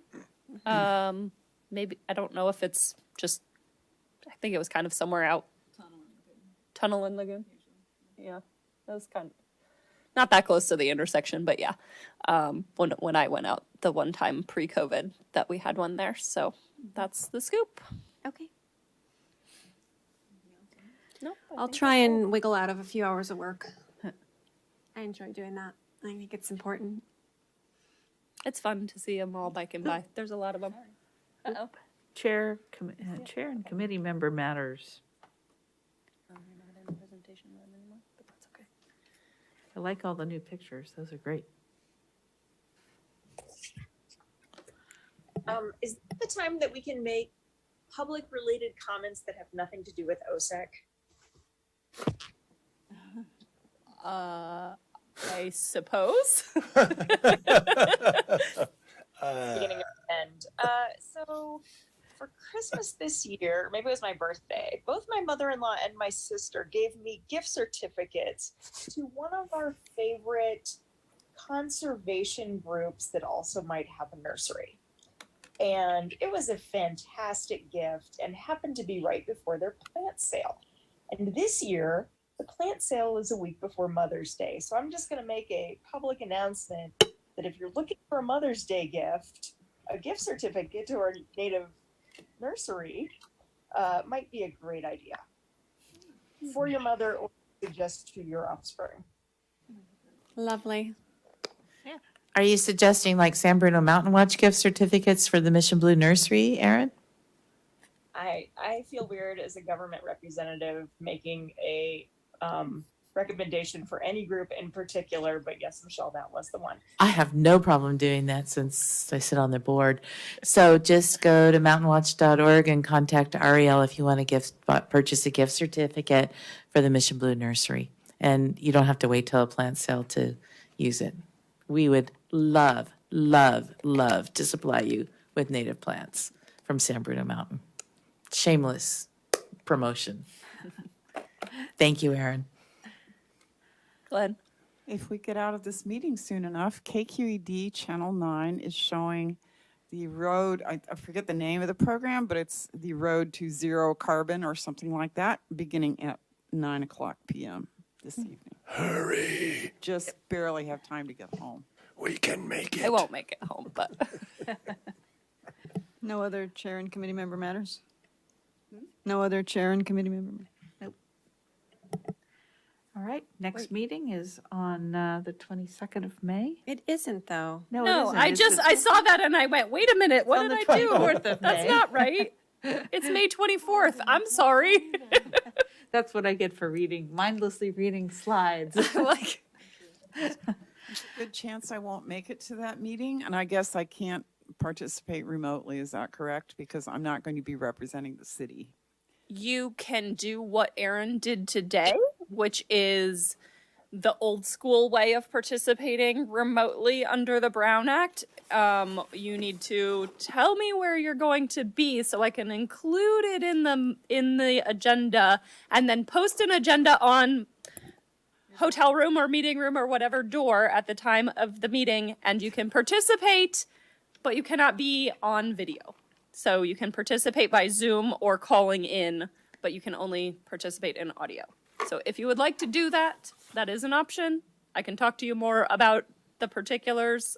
Maybe I don't know if it's just. I think it was kind of somewhere out. Tunnel and Lagoon. Yeah, that was kind of not that close to the intersection, but yeah, when I went out the one time pre-COVID that we had one there. So that's the scoop. Okay. Nope, I I'll think try that's and wiggle out of a few hours of work. I enjoy doing that. I think it's important. it's fun to see them all biking by. There's a lot of them. Uh-oh. Chair and committee member matters. You're not in the presentation mode anymore, but that's okay. I like all the new pictures. Those are great. Is that the time that we can make public related comments that have nothing to do with OSEC? I suppose. Beginning of the end. So for Christmas this year, maybe it was my birthday, both my mother-in-law and my sister gave me gift certificates to one of our favorite conservation groups that also might have a nursery. And it was a fantastic gift and happened to be right before their plant sale. And this year, the plant sale is a week before Mother's Day. So I'm just going to make a public announcement that if you're looking for a Mother's Day gift, a gift certificate to our native nursery might be a great idea for your mother or just to your offspring. Lovely. Are you suggesting like San Bruno Mountain Watch gift certificates for the Mission Blue Nursery, Aaron? I feel weird as a government representative making a recommendation for any group in particular, but yes, Michelle, that was the one. I have no problem doing that since I sit on the board. So just go to mountainwatch.org and contact Ariel if you want to purchase a gift certificate for the Mission Blue Nursery. And you don't have to wait till a plant sale to use it. We would love, love, love to supply you with native plants from San Bruno Mountain. Shameless promotion. Thank you, Aaron. Glenn. If we get out of this meeting soon enough, KQED Channel 9 is showing the road, I forget the name of the program, but it's the road to zero carbon or something like that, beginning at 9:00 p.m. this evening. hurry, Just barely have time to get home. we can make it. I won't make it home, but No other chair and committee member matters? No other chair and committee member? All right, next meeting is on the 22nd of May. It isn't, though. No, it No, isn't. I It's just, the- I saw that and I went, wait a minute, what on did the I do? 24th of That's May. not right. It's May 24th. I'm sorry. That's what I get for mindlessly reading slides. Like, There's a good chance I won't make it to that meeting, and I guess I can't participate remotely. Is that correct? Because I'm not going to be representing the city. you can do what Aaron did today, which is the old school way of participating remotely under the Brown Act. You need to tell me where you're going to be so I can include it in the agenda, and then post an agenda on hotel room or meeting room or whatever door at the time of the meeting, and you can participate, but you cannot be on video. So you can participate by Zoom or calling in, but you can only participate in audio. So if you would like to do that, that is an option. I can talk to you more about the particulars.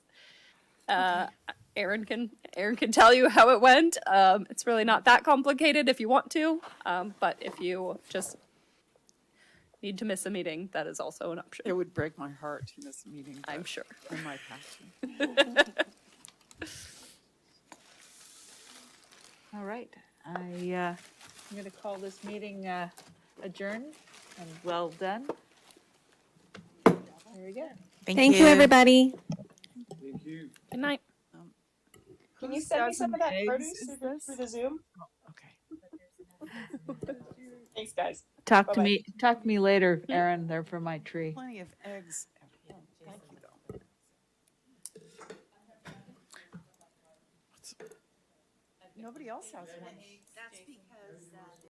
Aaron can tell you how it went. It's really not that complicated if you want to, but if you just need to miss a meeting, that is also an option. It would break my heart to miss a meeting. I'm but sure. in my passion. All right, I'm going to call this meeting adjourned and well done. Very good. Thank you, everybody. Good night. Can you Whose send me some of that dozen produce eggs is through this? the Zoom? Okay. Thanks, guys. Talk to Bye-bye. me later, Aaron. They're for my tree. Plenty of eggs at home. Thank you, though. Nobody else has one.